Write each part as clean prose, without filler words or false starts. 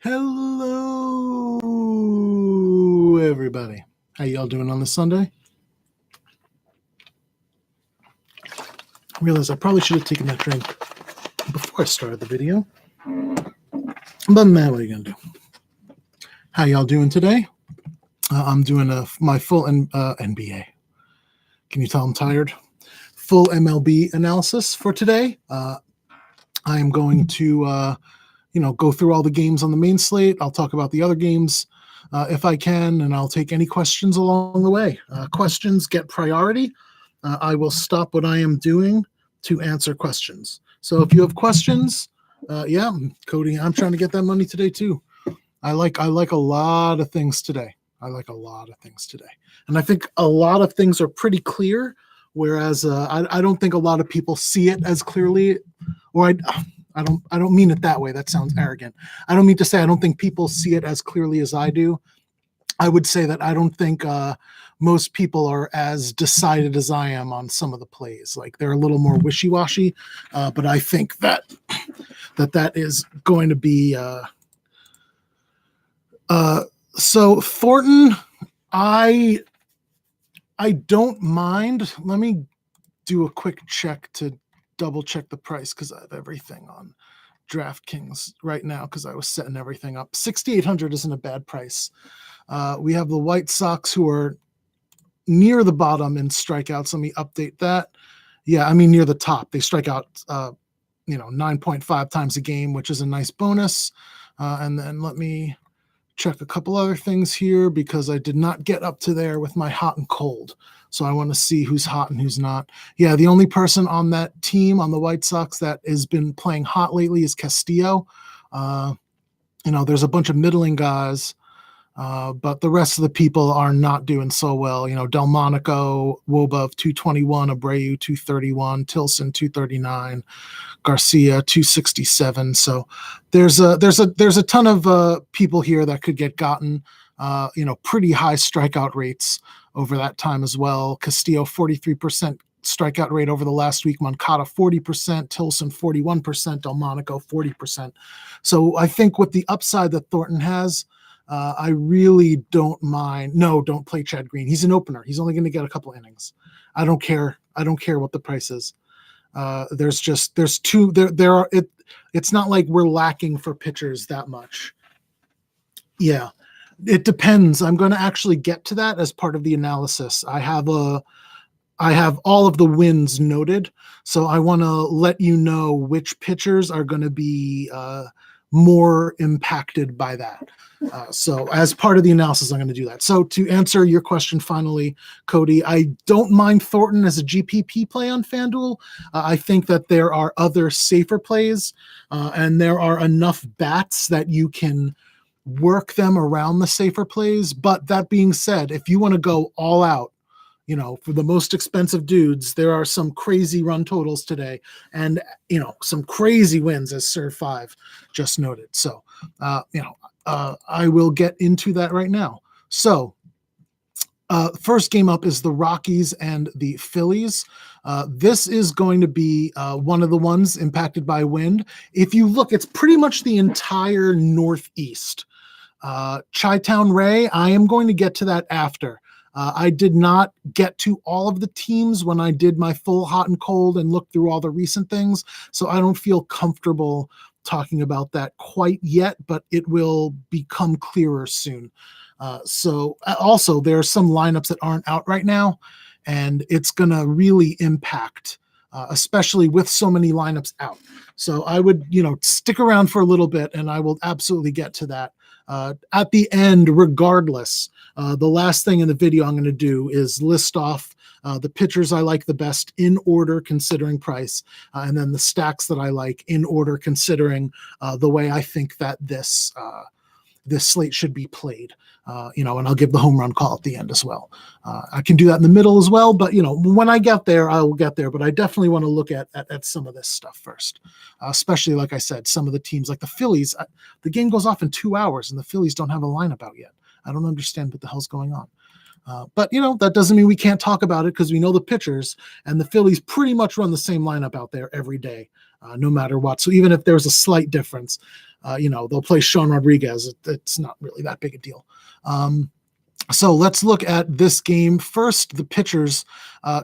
Hello, everybody. How y'all doing on this Sunday? I realize I probably should have taken that drink before I started the video. But man, what are you going to do? How y'all doing today? I'm doing my full NBA. Can you tell I'm tired? Full MLB analysis for today. I am going to go through all the games on the main slate. I'll talk about the other games if I can, and I'll take any questions along the way. Questions get priority. I will stop what I am doing to answer questions. So if you have questions, Cody, I'm trying to get that money today too. I like a lot of things today. And I think a lot of things are pretty clear, whereas I don't think a lot of people see it as clearly, or I don't mean it that way. That sounds arrogant. I don't mean to say I don't think people see it as clearly as I do. I would say that I don't think most people are as decided as I am on some of the plays. Like they're a little more wishy-washy, but I think that is going to be. So Thornton, I don't mind. Let me do a quick check to double check the price because I have everything on DraftKings right now because I was setting everything up. 6,800 isn't a bad price. We have the White Sox who are near the bottom in strikeouts. Let me update that. Yeah, I mean near the top. They strike out 9.5 times a game, which is a nice bonus. And then let me check a couple other things here because I did not get up to there with my hot and cold. So I want to see who's hot and who's not. Yeah, the only person on that team, on the White Sox, that has been playing hot lately is Castillo. There's a bunch of middling guys, but the rest of the people are not doing so well. Delmonico, Woba 221, Abreu 231, Tilson 239, Garcia 267. So there's a ton of people here that could get gotten. Pretty high strikeout rates over that time as well. Castillo 43% strikeout rate over the last week. Moncada 40%, Tilson 41%, Delmonico 40%. So I think with the upside that Thornton has, I really don't mind. No, don't play Chad Green. He's an opener. He's only going to get a couple innings. I don't care what the price is. It's not like we're lacking for pitchers that much. Yeah, it depends. I'm going to actually get to that as part of the analysis. I have all of the wins noted, so I want to let you know which pitchers are going to be more impacted by that. So as part of the analysis, I'm going to do that. So to answer your question finally, Cody, I don't mind Thornton as a GPP play on FanDuel. I think that there are other safer plays, and there are enough bats that you can work them around the safer plays. But that being said, if you want to go all out, for the most expensive dudes, there are some crazy run totals today and, some crazy wins as Sir 5 just noted. So, I will get into that right now. So, first game up is the Rockies and the Phillies. This is going to be one of the ones impacted by wind. If you look, it's pretty much the entire Northeast. Chi-Town Ray, I am going to get to that after. I did not get to all of the teams when I did my full hot and cold and looked through all the recent things, so I don't feel comfortable talking about that quite yet, but it will become clearer soon. So also there are some lineups that aren't out right now, and it's going to really impact, especially with so many lineups out. So I would, stick around for a little bit, and I will absolutely get to that. At the end, regardless, the last thing in the video I'm going to do is list off the pitchers I like the best in order considering price, and then the stacks that I like in order considering the way I think that this slate should be played. And I'll give the home run call at the end as well. I can do that in the middle as well, but when I get there, I will get there. But I definitely want to look at some of this stuff first, especially like I said, some of the teams like the Phillies. The game goes off in 2 hours, and the Phillies don't have a lineup out yet. I don't understand what the hell's going on. But that doesn't mean we can't talk about it because we know the pitchers, and the Phillies pretty much run the same lineup out there every day, no matter what. So even if there's a slight difference, they'll play Sean Rodriguez. It's not really that big a deal. So let's look at this game. First, the pitchers.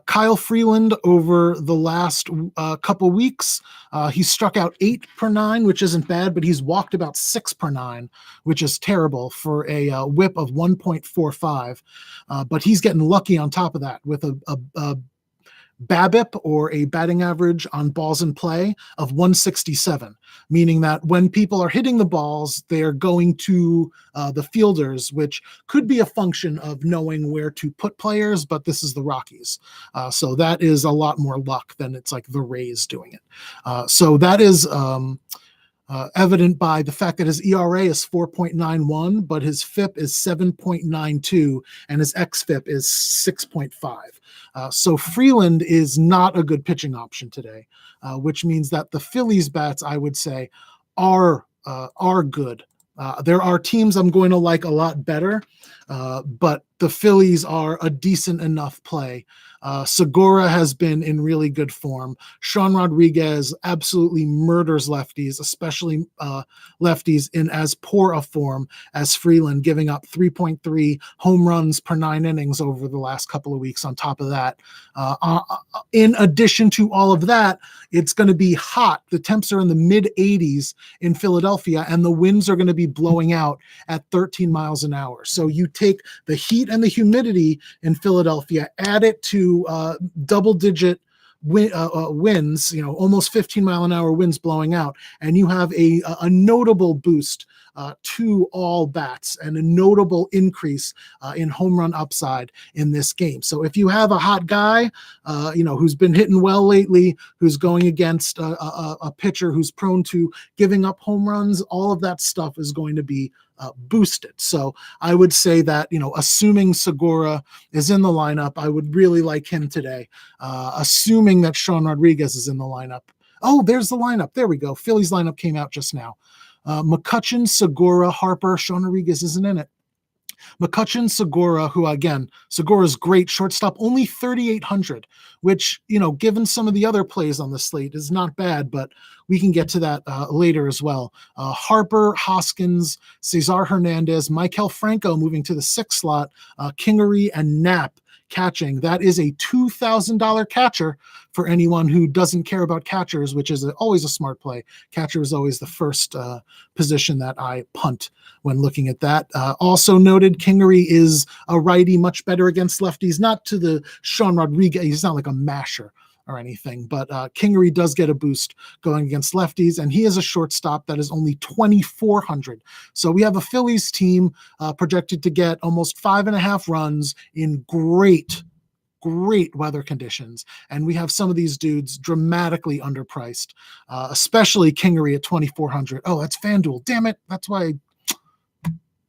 Kyle Freeland over the last couple weeks, he struck out 8 per 9, which isn't bad, but he's walked about 6 per 9, which is terrible for a whip of 1.45. But he's getting lucky on top of that with a BABIP, or a batting average on balls in play, of 167, meaning that when people are hitting the balls, they're going to the fielders, which could be a function of knowing where to put players, but this is the Rockies. So that is a lot more luck than it's like the Rays doing it. So that is evident by the fact that his ERA is 4.91, but his FIP is 7.92, and his xFIP is 6.5. So Freeland is not a good pitching option today, which means that the Phillies bats, I would say, are good. There are teams I'm going to like a lot better, but the Phillies are a decent enough play. Segura has been in really good form. Sean Rodriguez absolutely murders lefties, especially lefties in as poor a form as Freeland, giving up 3.3 home runs per 9 innings over the last couple of weeks. On top of that, in addition to all of that, it's going to be hot. The temps are in the mid 80s in Philadelphia, and the winds are going to be blowing out at 13 miles an hour. So you take the heat and the humidity in Philadelphia, add it to double-digit winds, almost 15-mile-an-hour winds blowing out, and you have a notable boost to all bats and a notable increase in home run upside in this game. So if you have a hot guy, who's been hitting well lately, who's going against a pitcher who's prone to giving up home runs, all of that stuff is going to be boosted. So I would say that, assuming Segura is in the lineup, I would really like him today. Assuming that Sean Rodriguez is in the lineup. Oh, there's the lineup. There we go. Phillies lineup came out just now. McCutchen, Segura, Harper, Sean Rodriguez isn't in it. McCutchen, Segura, who again, Segura's great shortstop, only 3,800, which, given some of the other plays on the slate, is not bad, but we can get to that later as well. Harper, Hoskins, Cesar Hernandez, Maikel Franco moving to the 6th slot, Kingery and Knapp catching. That is a $2,000 catcher for anyone who doesn't care about catchers, which is always a smart play. Catcher is always the first position that I punt when looking at that. Also noted, Kingery is a righty, much better against lefties, not to the Sean Rodriguez. He's not like a masher or anything, but Kingery does get a boost going against lefties, and he is a shortstop that is only 2,400. So we have a Phillies team projected to get almost 5.5 runs in great weather conditions, and we have some of these dudes dramatically underpriced, especially Kingery at 2,400. Oh, that's FanDuel. Damn it. That's why.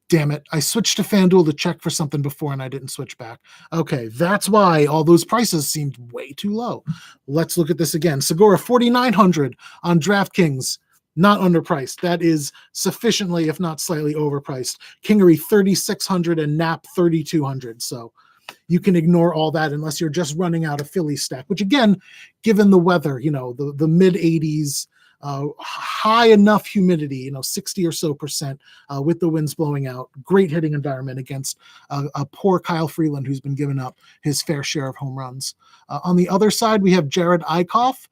Damn it. I switched to FanDuel to check for something before and I didn't switch back. Okay, that's why all those prices seemed way too low. Let's look at this again. Segura, 4,900 on DraftKings. Not underpriced. That is sufficiently, if not slightly overpriced. Kingery, 3,600 and Knapp, 3,200. So you can ignore all that unless you're just running out a Philly stack, which again, given the weather, the mid 80s, high enough humidity, 60 or so percent with the winds blowing out. Great hitting environment against a poor Kyle Freeland, who's been giving up his fair share of home runs. On the other side, we have Jared Eichhoff,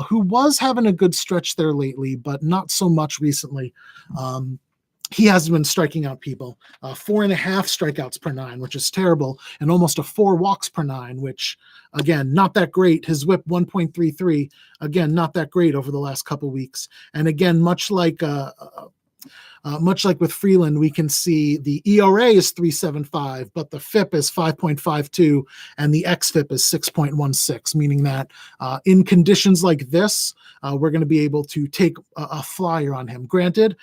who was having a good stretch there lately, but not so much recently. He hasn't been striking out people. 4.5 strikeouts per 9, which is terrible, and almost a 4 walks per 9, which, again, not that great. His whip 1.33, again, not that great over the last couple weeks. And again, much like with Freeland, we can see the ERA is 3.75, but the FIP is 5.52, and the xFIP is 6.16, meaning that in conditions like this, we're going to be able to take a flyer on him. Granted,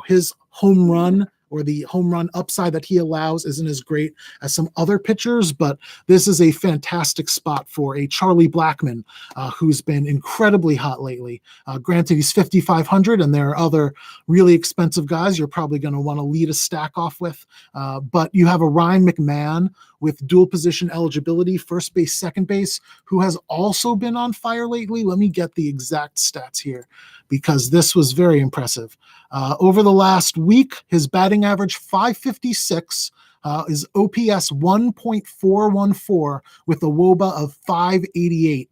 his home run or the home run upside that he allows isn't as great as some other pitchers, but this is a fantastic spot for a Charlie Blackmon, who's been incredibly hot lately. Granted, he's 5,500, and there are other really expensive guys you're probably going to want to lead a stack off with, but you have a Ryan McMahon with dual position eligibility, first base, second base, who has also been on fire lately. Let me get the exact stats here because this was very impressive. Over the last week, his batting average 556, is OPS 1.414 with a WOBA of 588.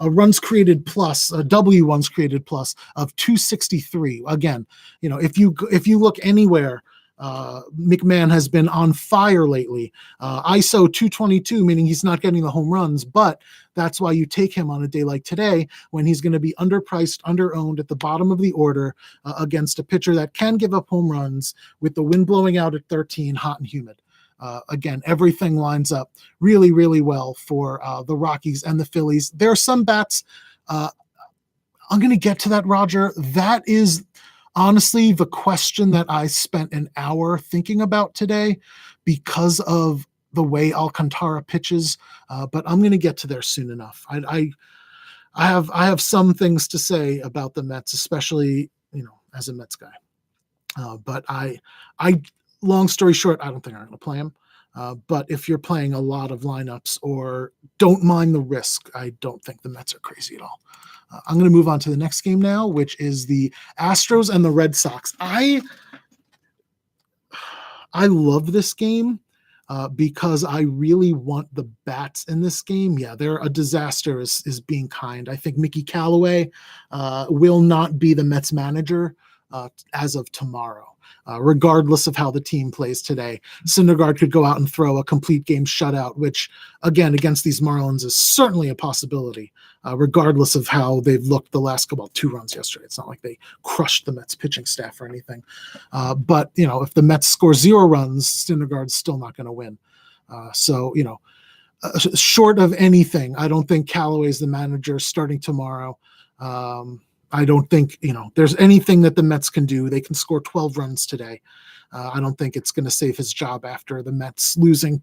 Runs created plus, W runs created plus of 263. Again, if you look anywhere, McMahon has been on fire lately. ISO 222, meaning he's not getting the home runs, but that's why you take him on a day like today when he's going to be underpriced, underowned at the bottom of the order against a pitcher that can give up home runs with the wind blowing out at 13, hot and humid. Again, everything lines up really, really well for the Rockies and the Phillies. There are some bats. I'm going to get to that, Roger. That is honestly the question that I spent an hour thinking about today because of the way Alcantara pitches. But I'm going to get to there soon enough. I have some things to say about the Mets, especially as a Mets guy. But I long story short, I don't think I'm going to play him. But if you're playing a lot of lineups or don't mind the risk, I don't think the Mets are crazy at all. I'm going to move on to the next game now, which is the Astros and the Red Sox. I love this game because I really want the bats in this game. Yeah, they're a disaster is being kind. I think Mickey Callaway will not be the Mets manager as of tomorrow. Regardless of how the team plays today, Syndergaard could go out and throw a complete game shutout, which, again, against these Marlins is certainly a possibility, regardless of how they've looked the last couple, 2 runs yesterday. It's not like they crushed the Mets pitching staff or anything. But, if the Mets score 0 runs, Syndergaard's still not going to win. Short of anything, I don't think Callaway's the manager starting tomorrow. I don't think, there's anything that the Mets can do. They can score 12 runs today. I don't think it's going to save his job after the Mets losing,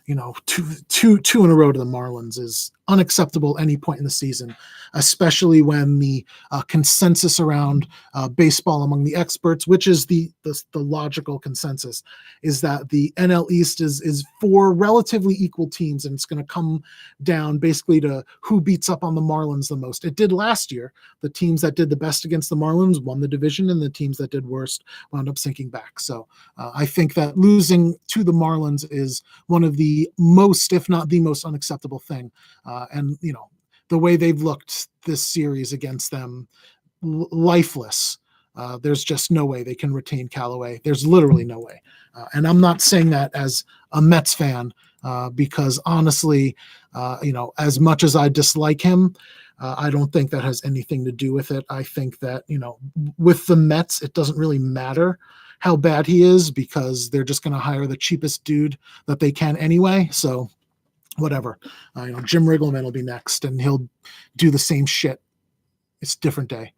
two in a row to the Marlins is unacceptable any point in the season, especially when the consensus around baseball among the experts, which is the logical consensus, is that the NL East is 4 relatively equal teams, and it's going to come down basically to who beats up on the Marlins the most. It did last year. The teams that did the best against the Marlins won the division, and the teams that did worst wound up sinking back. So I think that losing to the Marlins is one of the most, if not the most unacceptable thing. And the way they've looked this series against them, lifeless. There's just no way they can retain Callaway. There's literally no way. And I'm not saying that as a Mets fan, because honestly, as much as I dislike him, I don't think that has anything to do with it. I think that, with the Mets, it doesn't really matter how bad he is because they're just going to hire the cheapest dude that they can anyway. So whatever, Jim Riggleman will be next and he'll do the same shit. It's a different day,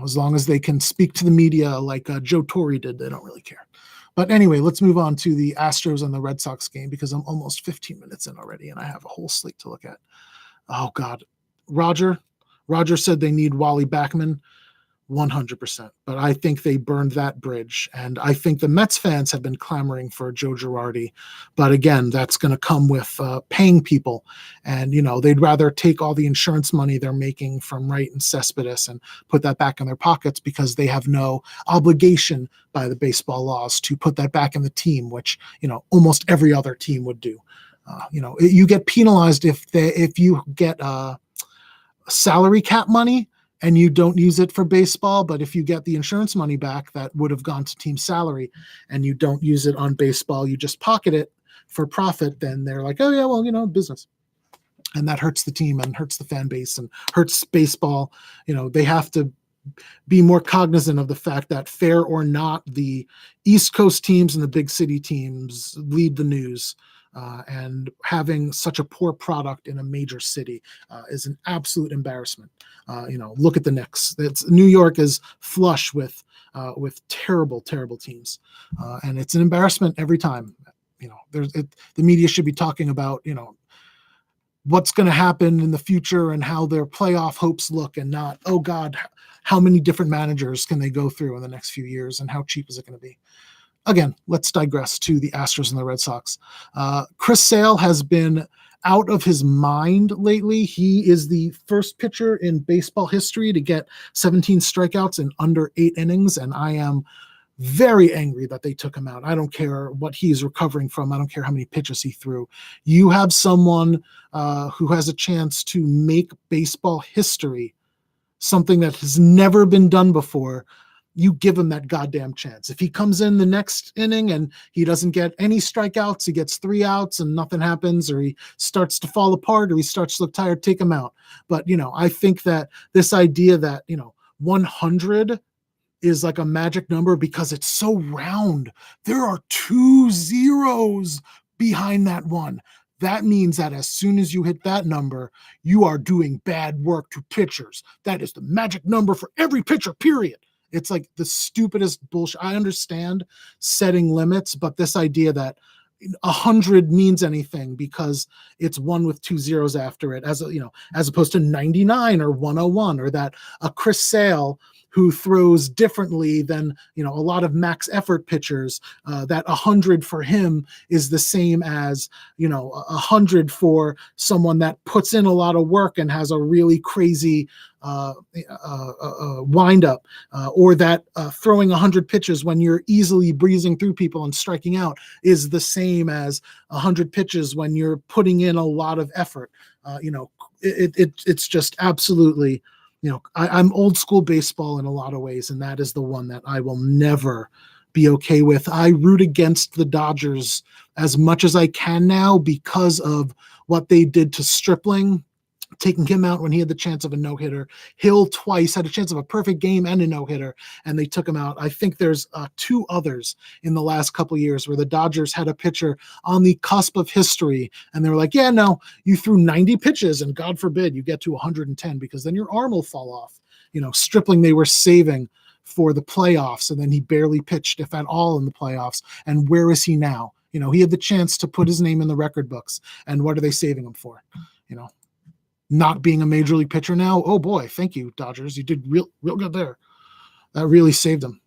as long as they can speak to the media like Joe Torre did, they don't really care. But anyway, let's move on to the Astros and the Red Sox game because I'm almost 15 minutes in already and I have a whole slate to look at. Oh God, Roger said they need Wally Backman. 100%. But I think they burned that bridge. And I think the Mets fans have been clamoring for Joe Girardi. But again, that's going to come with paying people. And, they'd rather take all the insurance money they're making from Wright and Cespedes and put that back in their pockets because they have no obligation by the baseball laws to put that back in the team, which, almost every other team would do. You get penalized if you get salary cap money and you don't use it for baseball. But if you get the insurance money back that would have gone to team salary and you don't use it on baseball, you just pocket it for profit, then they're like, oh yeah, well, business. And that hurts the team and hurts the fan base and hurts baseball. They have to be more cognizant of the fact that fair or not, the East Coast teams and the big city teams lead the news. And having such a poor product in a major city is an absolute embarrassment. Look at the Knicks. New York is flush with terrible, terrible teams, and it's an embarrassment every time. The media should be talking about what's going to happen in the future and how their playoff hopes look, and not, oh God, how many different managers can they go through in the next few years and how cheap is it going to be? again, let's digress to the Astros and the Red Sox. Chris Sale has been out of his mind lately. He is the first pitcher in baseball history to get 17 strikeouts in under 8 innings, and I am very angry that they took him out. I don't care what he's recovering from. I don't care how many pitches he threw. You have someone who has a chance to make baseball history, something that has never been done before. You give him that goddamn chance. If he comes in the next inning and he doesn't get any strikeouts, he gets 3 outs and nothing happens, or he starts to fall apart, or he starts to look tired, take him out. But, I think that this idea that, 100 is like a magic number because it's so round. There are 2 zeros behind that one. That means that as soon as you hit that number, you are doing bad work to pitchers. That is the magic number for every pitcher, period. It's like the stupidest bullshit. I understand setting limits, but this idea that 100 means anything because it's one with 2 zeros after it, as opposed to 99 or 101, or that a Chris Sale who throws differently than a lot of max effort pitchers, that 100 for him is the same as 100 for someone that puts in a lot of work and has a really crazy wind up, or that throwing 100 pitches when you're easily breezing through people and striking out is the same as 100 pitches when you're putting in a lot of effort. It's just absolutely. I'm old school baseball in a lot of ways, and that is the one that I will never be okay with. I root against the Dodgers as much as I can now because of what they did to Stripling, taking him out when he had the chance of a no-hitter. Hill twice had a chance of a perfect game and a no-hitter, and they took him out. I think there's 2 others in the last couple of years where the Dodgers had a pitcher on the cusp of history, and they were like, yeah, no, you threw 90 pitches, and God forbid you get to 110 because then your arm will fall off. Stripling they were saving for the playoffs, and then he barely pitched, if at all, in the playoffs. And where is he now? He had the chance to put his name in the record books, and what are they saving him for? Not being a major league pitcher now. Oh boy, thank you, Dodgers. You did real good there. That really saved him.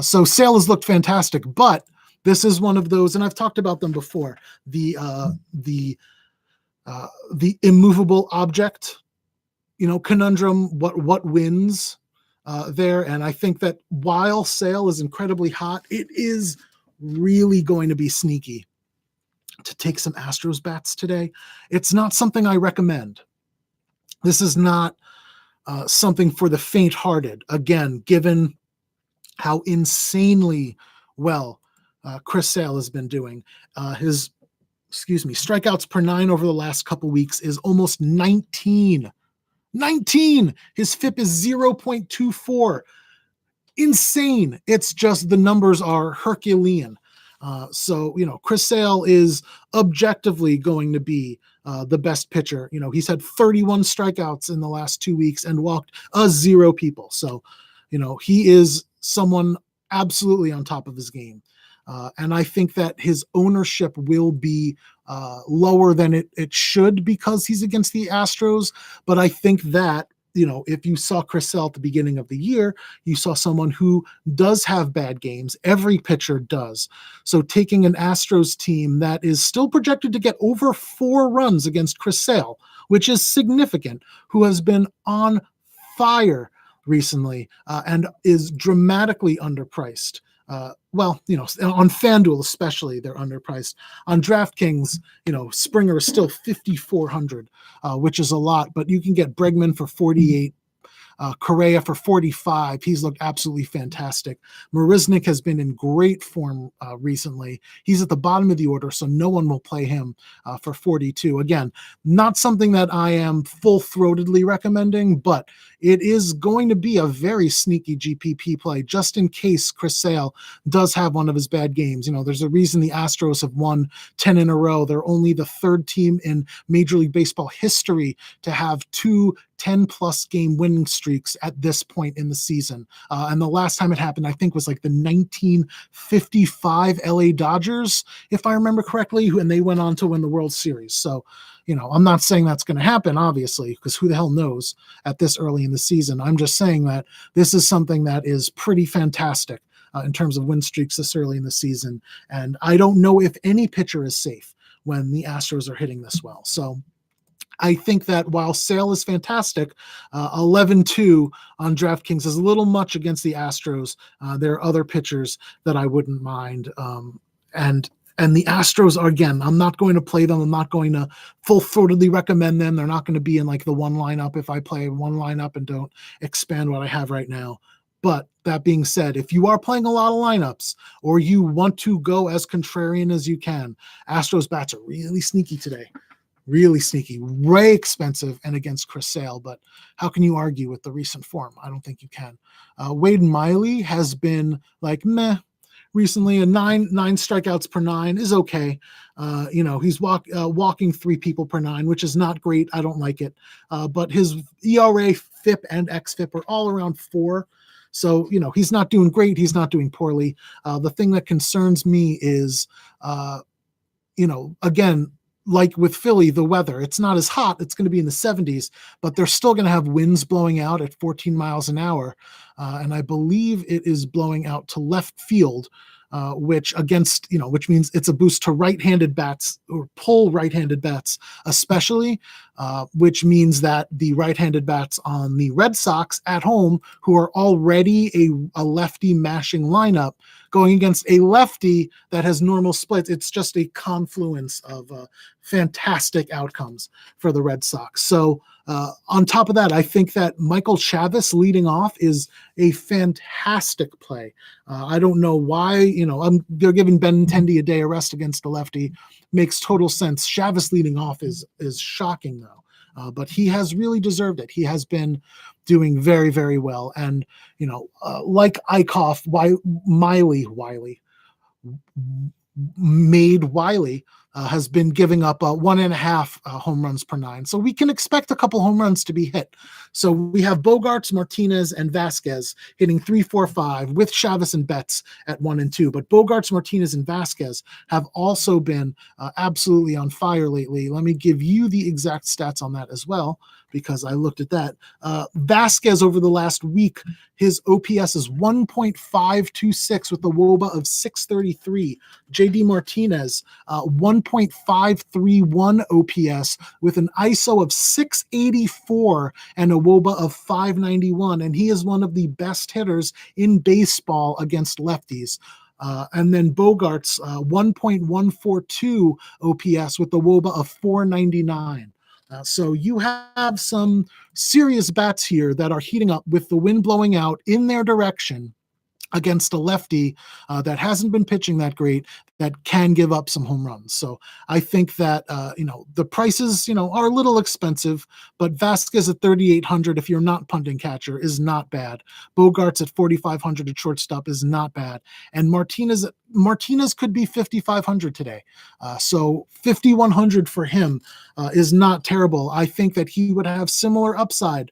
So Sale has looked fantastic, but this is one of those, and I've talked about them before. The immovable object, conundrum. What wins there? And I think that while Sale is incredibly hot, it is really going to be sneaky to take some Astros bats today. It's not something I recommend. This is not something for the faint-hearted. Again, given how insanely well Chris Sale has been doing, his strikeouts per 9 over the last couple weeks is almost 19. 19. His FIP is 0.24. Insane. It's just the numbers are Herculean. So Chris Sale is objectively going to be the best pitcher. He's had 31 strikeouts in the last 2 weeks and walked 0 people. So, he is someone absolutely on top of his game. And I think that his ownership will be lower than it should because he's against the Astros. But I think that, if you saw Chris Sale at the beginning of the year, you saw someone who does have bad games. Every pitcher does. So taking an Astros team that is still projected to get over 4 runs against Chris Sale, which is significant, who has been on fire recently and is dramatically underpriced. On FanDuel especially, they're underpriced. On DraftKings, Springer is still 5,400, which is a lot, but you can get Bregman for 48, Correa for 45. He's looked absolutely fantastic. Marisnik has been in great form recently. He's at the bottom of the order, so no one will play him for 42. Again, not something that I am full-throatedly recommending, but it is going to be a very sneaky GPP play just in case Chris Sale does have one of his bad games. There's a reason the Astros have won 10 in a row. They're only the 3rd team in Major League Baseball history to have 2 10-plus game winning streaks at this point in the season. And the last time it happened, I think, was like the 1955 LA Dodgers, if I remember correctly, and they went on to win the World Series. So, I'm not saying that's going to happen, obviously, because who the hell knows at this early in the season. I'm just saying that this is something that is pretty fantastic in terms of win streaks this early in the season. And I don't know if any pitcher is safe when the Astros are hitting this well. So I think that while Sale is fantastic, 11-2 on DraftKings is a little much against the Astros. There are other pitchers that I wouldn't mind. And the Astros are, again, I'm not going to play them. I'm not going to full-throatedly recommend them. They're not going to be in like the one lineup if I play one lineup and don't expand what I have right now. But that being said, if you are playing a lot of lineups or you want to go as contrarian as you can, Astros bats are really sneaky today. Really sneaky, way expensive, and against Chris Sale. But how can you argue with the recent form? I don't think you can. Wade Miley has been like meh recently. A nine strikeouts per nine is okay. He's walking 3 people per 9, which is not great. I don't like it. But his ERA, FIP, and XFIP are all around 4. So, he's not doing great. He's not doing poorly. The thing that concerns me is, again, like with Philly, the weather, it's not as hot. It's going to be in the 70s, but they're still going to have winds blowing out at 14 miles an hour. And I believe it is blowing out to left field, which means it's a boost to right-handed bats or pull right-handed bats, especially, which means that the right-handed bats on the Red Sox at home, who are already a lefty mashing lineup, going against a lefty that has normal splits. It's just a confluence of fantastic outcomes for the Red Sox. So on top of that, I think that Michael Chavis leading off is a fantastic play. I don't know why, they're giving Benintendi a day of rest against the lefty. Makes total sense. Chavis leading off is shocking though. But he has really deserved it. He has been doing very, very well. And, like Eichhoff, Wiley has been giving up 1.5 home runs per 9. So we can expect a couple home runs to be hit. So we have Bogarts, Martinez, and Vasquez hitting 3, 4, 5 with Chavis and Betts at 1 and 2. But Bogarts, Martinez, and Vasquez have also been absolutely on fire lately. Let me give you the exact stats on that as well, because I looked at that. Vasquez over the last week, his OPS is 1.526 with a WOBA of 633. JD Martinez, 1.531 OPS with an ISO of 684 and a WOBA of 591. And he is one of the best hitters in baseball against lefties. And then Bogarts, 1.142 OPS with the WOBA of 499. So you have some serious bats here that are heating up with the wind blowing out in their direction against a lefty that hasn't been pitching that great, that can give up some home runs. So I think that, the prices, are a little expensive, but Vasquez at 3,800, if you're not punting catcher, is not bad. Bogarts at 4,500 at shortstop is not bad. And Martinez could be 5,500 today. So 5,100 for him is not terrible. I think that he would have similar upside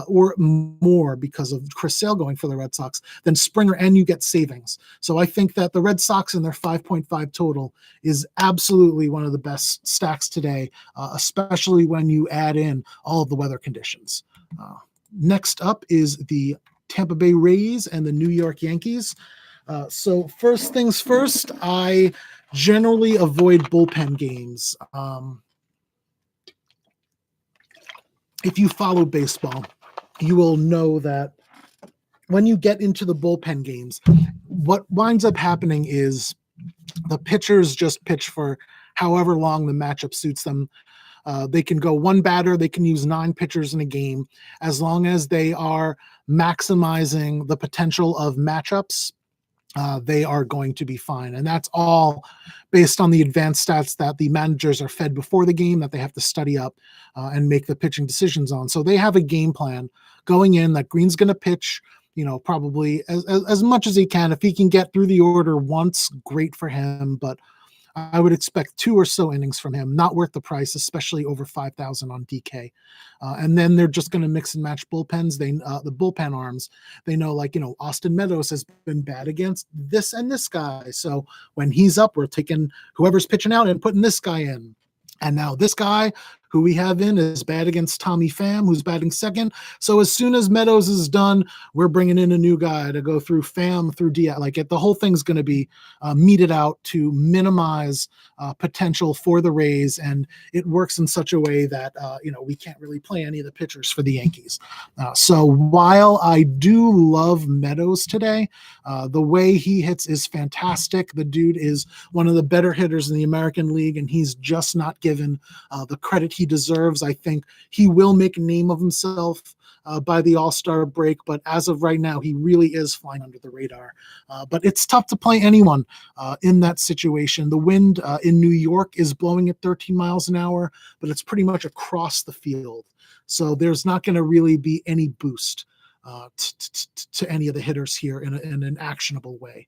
or more because of Chris Sale going for the Red Sox than Springer, and you get savings. So I think that the Red Sox and their 5.5 total is absolutely one of the best stacks today, especially when you add in all of the weather conditions. Next up is the Tampa Bay Rays and the New York Yankees. So first things first, I generally avoid bullpen games. If you follow baseball, you will know that when you get into the bullpen games, what winds up happening is the pitchers just pitch for however long the matchup suits them. They can go one batter, they can use 9 pitchers in a game, as long as they are maximizing the potential of matchups. They are going to be fine. And that's all based on the advanced stats that the managers are fed before the game that they have to study up and make the pitching decisions on. So they have a game plan going in that Green's going to pitch, probably as much as he can. If he can get through the order once, great for him. But I would expect 2 or so innings from him, not worth the price, especially over 5,000 on DK. And then they're just going to mix and match bullpens. The bullpen arms, they know, Austin Meadows has been bad against this and this guy. So when he's up, we're taking whoever's pitching out and putting this guy in. And now this guy who we have in is bad against Tommy Pham, who's batting second. So as soon as Meadows is done, we're bringing in a new guy to go through Pham, through DFS. Like the whole thing's going to be meted out to minimize potential for the Rays, and it works in such a way that we can't really play any of the pitchers for the Yankees. So while I do love Meadows today, the way he hits is fantastic. The dude is one of the better hitters in the American League, and he's just not given the credit he deserves. I think he will make a name of himself by the All-Star break, but as of right now, he really is flying under the radar. But it's tough to play anyone in that situation. The wind in New York is blowing at 13 miles an hour, but it's pretty much across the field. So there's not going to really be any boost to any of the hitters here in an actionable way.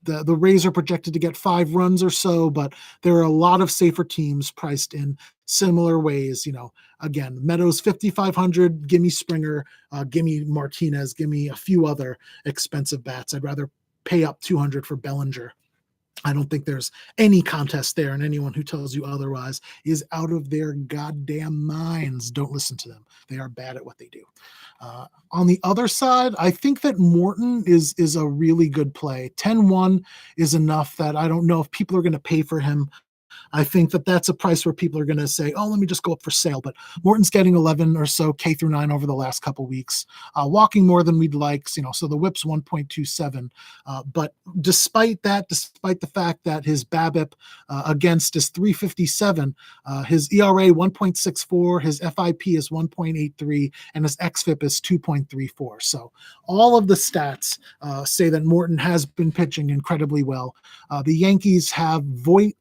The Rays are projected to get 5 runs or so, but there are a lot of safer teams priced in similar ways. Again, Meadows 5,500, give me Springer, give me Martinez, give me a few other expensive bats. I'd rather pay up 200 for Bellinger. I don't think there's any contest there, and anyone who tells you otherwise is out of their goddamn minds. Don't listen to them. They are bad at what they do. On the other side, I think that Morton is a really good play. 10-1 is enough that I don't know if people are going to pay for him. I think that that's a price where people are going to say, oh, let me just go up for sale. But Morton's getting 11 or so K through 9 over the last couple of weeks, walking more than we'd like. So the whip's 1.27. But despite the fact that his BABIP against is 357, his ERA 1.64, his FIP is 1.83, and his XFIP is 2.34. So all of the stats say that Morton has been pitching incredibly well. The Yankees have Voit,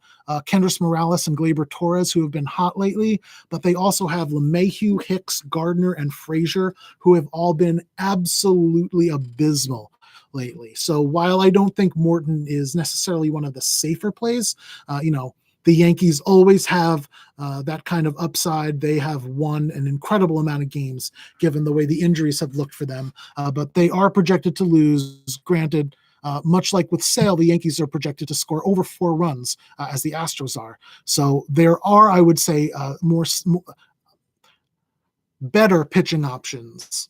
Kendrys Morales, and Gleyber Torres, who have been hot lately, but they also have LeMahieu, Hicks, Gardner, and Frazier, who have all been absolutely abysmal lately. So while I don't think Morton is necessarily one of the safer plays, the Yankees always have that kind of upside. They have won an incredible amount of games given the way the injuries have looked for them, but they are projected to lose. Granted, much like with Sale, the Yankees are projected to score over 4 runs as the Astros are. So there are, I would say, more better pitching options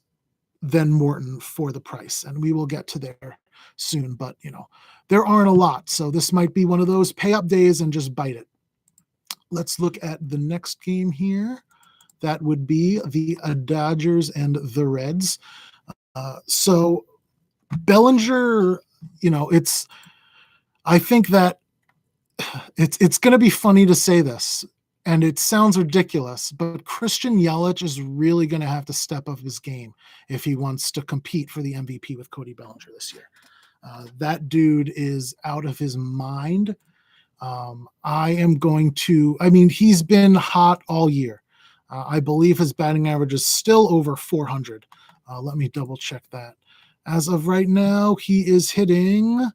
than Morton for the price, and we will get to there soon. But there aren't a lot, so this might be one of those pay up days and just bite it. Let's look at the next game here. That would be the Dodgers and the Reds. So Bellinger, I think that it's going to be funny to say this, and it sounds ridiculous, but Christian Yelich is really going to have to step up his game if he wants to compete for the MVP with Cody Bellinger this year. That dude is out of his mind. He's been hot all year. I believe his batting average is still over 400. Let me double check that. As of right now, he is hitting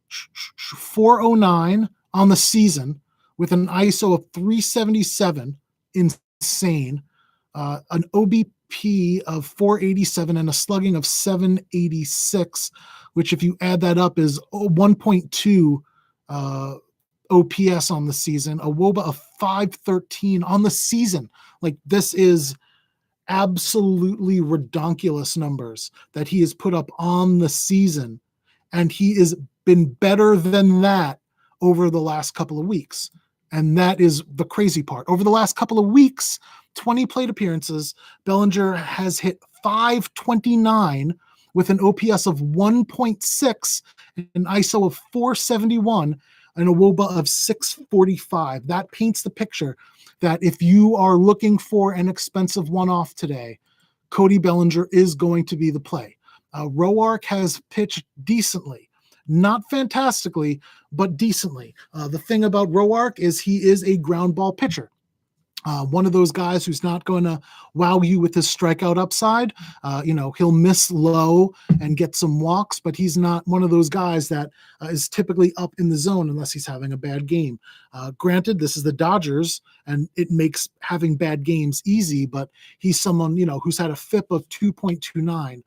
409 on the season with an ISO of 377. Insane. An OBP of 487 and a slugging of 786, which if you add that up is 1.2 OPS on the season, a WOBA of 513 on the season. Like, this is absolutely redonkulous numbers that he has put up on the season, and he has been better than that over the last couple of weeks. And that is the crazy part. Over the last couple of weeks, 20 plate appearances, Bellinger has hit 529 with an OPS of 1.6, an ISO of 471, and a WOBA of 645. That paints the picture that if you are looking for an expensive one-off today, Cody Bellinger is going to be the play. Roark has pitched decently, not fantastically, but decently. The thing about Roark is he is a ground ball pitcher. One of those guys who's not going to wow you with his strikeout upside. He'll miss low and get some walks, but he's not one of those guys that is typically up in the zone unless he's having a bad game. Granted, this is the Dodgers, and it makes having bad games easy, but he's someone, who's had a FIP of 2.29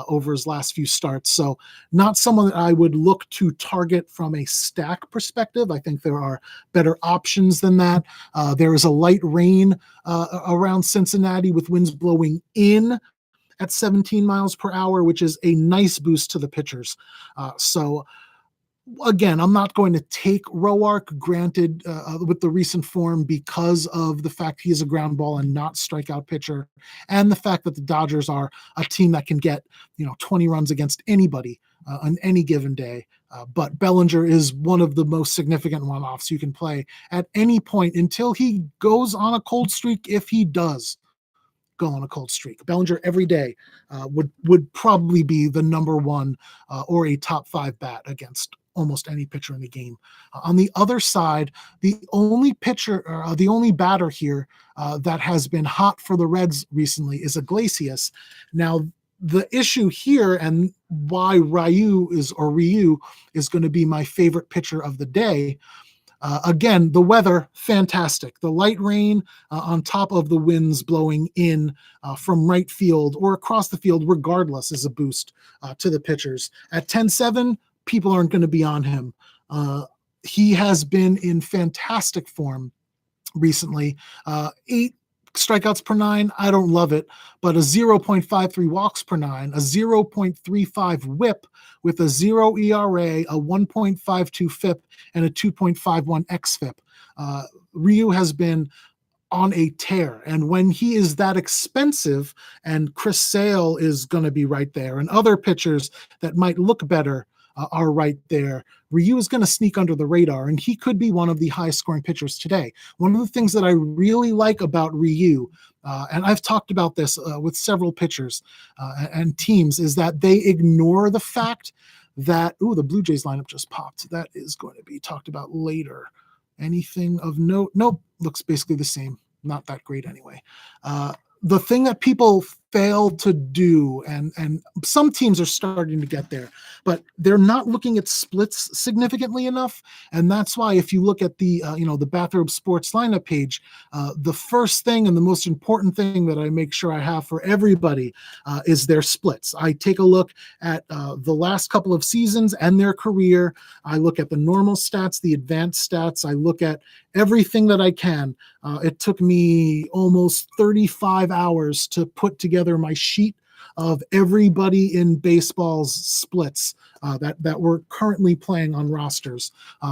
over his last few starts. So not someone that I would look to target from a stack perspective. I think there are better options than that. There is a light rain around Cincinnati with winds blowing in at 17 miles per hour, which is a nice boost to the pitchers. So again, I'm not going to take Roark, granted, with the recent form, because of the fact he is a ground ball and not strikeout pitcher, and the fact that the Dodgers are a team that can get 20 runs against anybody on any given day. But Bellinger is one of the most significant one-offs you can play at any point until he goes on a cold streak, if he does go on a cold streak. Bellinger every day would probably be the number one or a top 5 bat against almost any pitcher in the game. On the other side, the only batter here that has been hot for the Reds recently is Iglesias. Now, the issue here, and why Ryu is going to be my favorite pitcher of the day. Again, the weather, fantastic. The light rain on top of the winds blowing in from right field or across the field, regardless, is a boost to the pitchers. At 10-7, people aren't going to be on him. He has been in fantastic form recently. 8 strikeouts per 9, I don't love it, but a 0.53 walks per 9, a 0.35 whip with a 0 ERA, a 1.52 FIP, and a 2.51 xFIP. Ryu has been on a tear, and when he is that expensive, and Chris Sale is going to be right there, and other pitchers that might look better are right there, Ryu is going to sneak under the radar, and he could be one of the highest scoring pitchers today. One of the things that I really like about Ryu, and I've talked about this with several pitchers and teams, is that they ignore the fact that, the Blue Jays lineup just popped. That is going to be talked about later. Anything of note? Nope, looks basically the same. Not that great anyway. The thing that people fail to do, and some teams are starting to get there, but they're not looking at splits significantly enough. And that's why, if you look at the the Bathrobe Sports lineup page, the first thing and the most important thing that I make sure I have for everybody is their splits. I take a look at the last couple of seasons and their career. I look at the normal stats, the advanced stats. I look at everything that I can. It took me almost 35 hours to put together my sheet of everybody in baseball's splits that were currently playing on rosters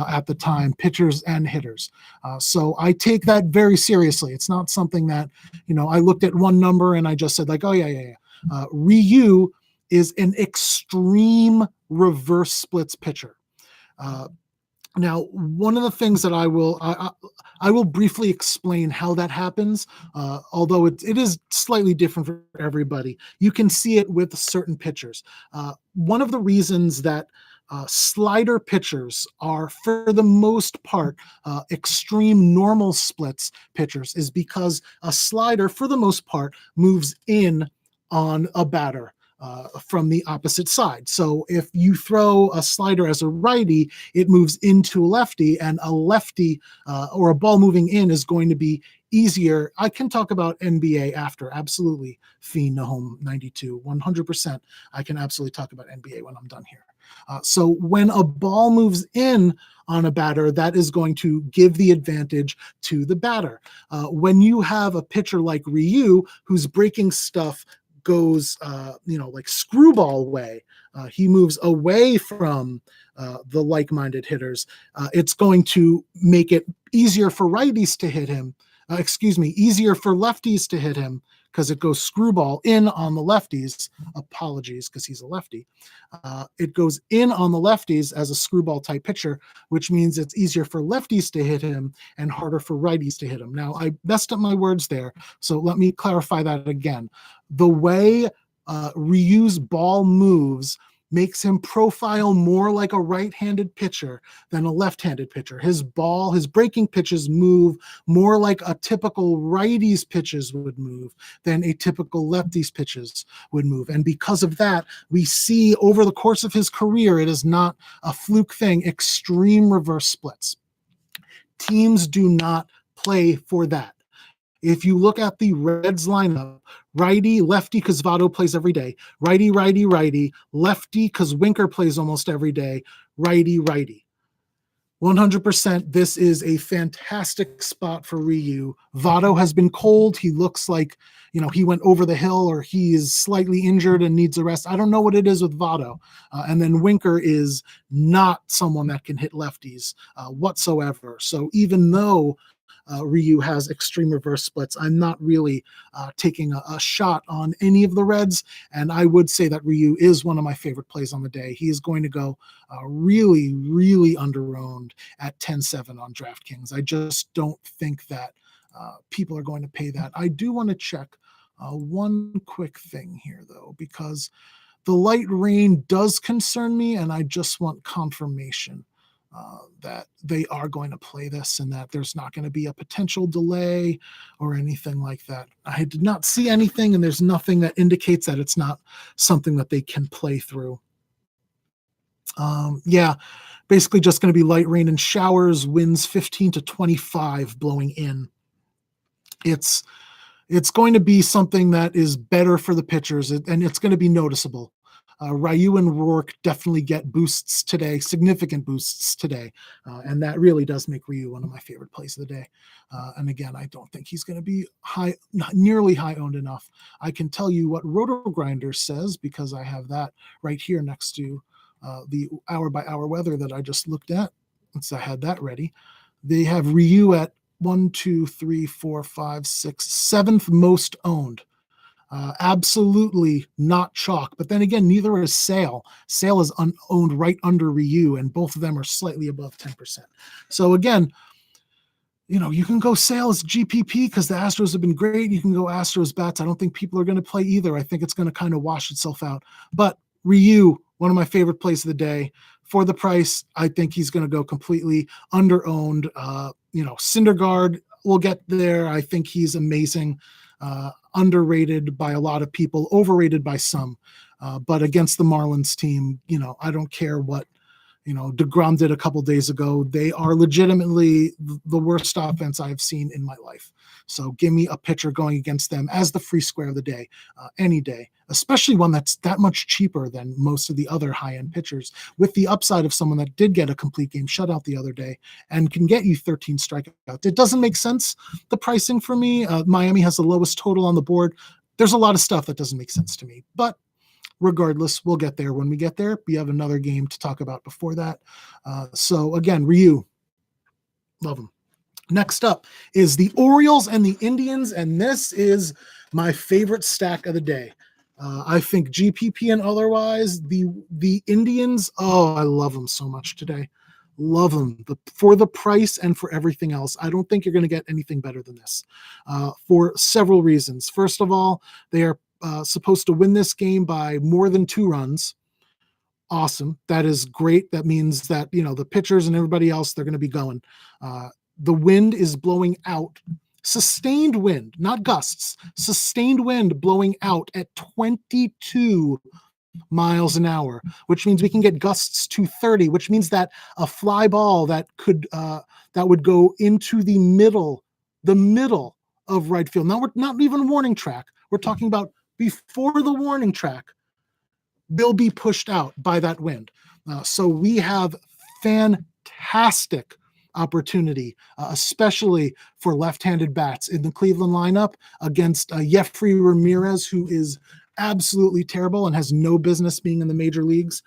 at the time, pitchers and hitters. So I take that very seriously. It's not something that, I looked at one number and I just said like, oh yeah. Ryu is an extreme reverse splits pitcher. Now, one of the things that I will briefly explain how that happens, although it is slightly different for everybody. You can see it with certain pitchers. One of the reasons that slider pitchers are, for the most part, extreme normal splits pitchers is because a slider, for the most part, moves in on a batter from the opposite side. So if you throw a slider as a righty, it moves into a lefty, and a lefty or a ball moving in is going to be easier. I can talk about NBA after, absolutely. Fiend Nahom 92, 100%. I can absolutely talk about NBA when I'm done here. So when a ball moves in on a batter, that is going to give the advantage to the batter. When you have a pitcher like Ryu, who's breaking stuff goes like screwball way, he moves away from the like-minded hitters, it's going to make it easier for righties to hit him, easier for lefties to hit him, because it goes screwball in on the lefties. Apologies, because he's a lefty. It goes in on the lefties as a screwball type pitcher, which means it's easier for lefties to hit him and harder for righties to hit him. Now, I messed up my words there, so let me clarify that again. The way Ryu's ball moves makes him profile more like a right-handed pitcher than a left-handed pitcher. His breaking pitches move more like a typical righty's pitches would move than a typical lefty's pitches would move. And because of that, we see over the course of his career, it is not a fluke thing, extreme reverse splits. Teams do not play for that. If you look at the Reds lineup, righty, lefty, because Votto plays every day, righty, righty, righty, lefty, because Winker plays almost every day, righty, righty. 100%, this is a fantastic spot for Ryu. Votto has been cold. He looks like, he went over the hill, or he is slightly injured and needs a rest. I don't know what it is with Votto. And then Winker is not someone that can hit lefties whatsoever. So even though Ryu has extreme reverse splits, I'm not really taking a shot on any of the Reds, and I would say that Ryu is one of my favorite plays on the day. He is going to go really, really under-owned at 10-7 on DraftKings. I just don't think that people are going to pay that. I do want to check one quick thing here, though, because the light rain does concern me, and I just want confirmation that they are going to play this and that there's not going to be a potential delay or anything like that. I did not see anything, and there's nothing that indicates that it's not something that they can play through. Yeah, basically just going to be light rain and showers, winds 15 to 25 blowing in. It's going to be something that is better for the pitchers, and it's going to be noticeable. Ryu and Rourke definitely get boosts today, significant boosts today, and that really does make Ryu one of my favorite plays of the day. And again, I don't think he's going to be nearly high owned enough. I can tell you what RotoGrinder says, because I have that right here next to the hour-by-hour weather that I just looked at. Since I had that ready, they have Ryu at 1, 2, 3, 4, 5, 6, 7th most owned. Absolutely not chalk. But then again, neither is Sale. Sale is owned right under Ryu, and both of them are slightly above 10%. So again, you can go Sale as GPP because the Astros have been great. You can go Astros bats. I don't think people are going to play either. I think it's going to kind of wash itself out. But Ryu, one of my favorite plays of the day. For the price, I think he's going to go completely under-owned. Syndergaard will get there. I think he's amazing. Underrated by a lot of people, overrated by some. But against the Marlins team, I don't care what, DeGrom did a couple days ago. They are legitimately the worst offense I have seen in my life. So give me a pitcher going against them as the free square of the day, any day, especially one that's that much cheaper than most of the other high-end pitchers, with the upside of someone that did get a complete game shutout the other day and can get you 13 strikeouts. It doesn't make sense, the pricing for me. Miami has the lowest total on the board. There's a lot of stuff that doesn't make sense to me, but regardless, we'll get there when we get there. We have another game to talk about before that. So again, Ryu, love him. Next up is the Orioles and the Indians, and this is my favorite stack of the day. I think GPP and otherwise, the Indians, I love them so much today. Love them for the price and for everything else. I don't think you're going to get anything better than this for several reasons. First of all, they are supposed to win this game by more than 2 runs. Awesome. That is great. That means that, the pitchers and everybody else, they're going to be going. The wind is blowing out. Sustained wind, not gusts. Sustained wind blowing out at 22 miles an hour, which means we can get gusts to 30, which means that a fly ball that would go into the middle of right field. Now, we're not even warning track. We're talking about before the warning track, will be pushed out by that wind. So we have fantastic opportunity, especially for left-handed bats in the Cleveland lineup against Jeffrey Ramirez, who is absolutely terrible and has no business being in the major leagues.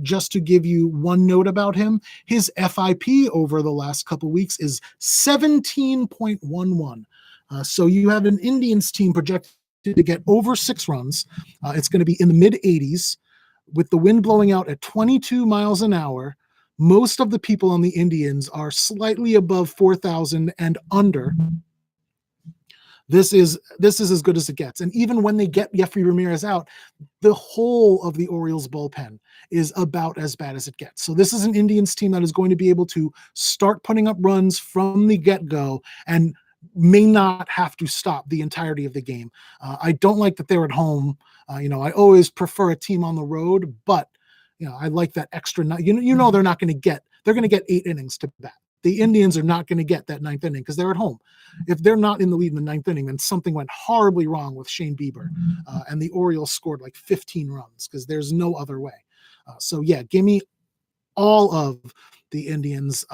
Just to give you one note about him, his FIP over the last couple weeks is 17.11. So you have an Indians team projected to get over 6 runs. It's going to be in the mid-80s with the wind blowing out at 22 miles an hour. Most of the people on the Indians are slightly above 4,000 and under. This is as good as it gets. And even when they get Jeffrey Ramirez out, the whole of the Orioles bullpen is about as bad as it gets. So this is an Indians team that is going to be able to start putting up runs from the get-go and may not have to stop the entirety of the game. I don't like that they're at home. I always prefer a team on the road, but I like that extra. They're not going to get. They're going to get 8 innings to bat. the Indians are not going to get that ninth inning because they're at home. If they're not in the lead in the ninth inning, then something went horribly wrong with Shane Bieber, and the Orioles scored like 15 runs because there's no other way. So yeah, give me all of the Indians.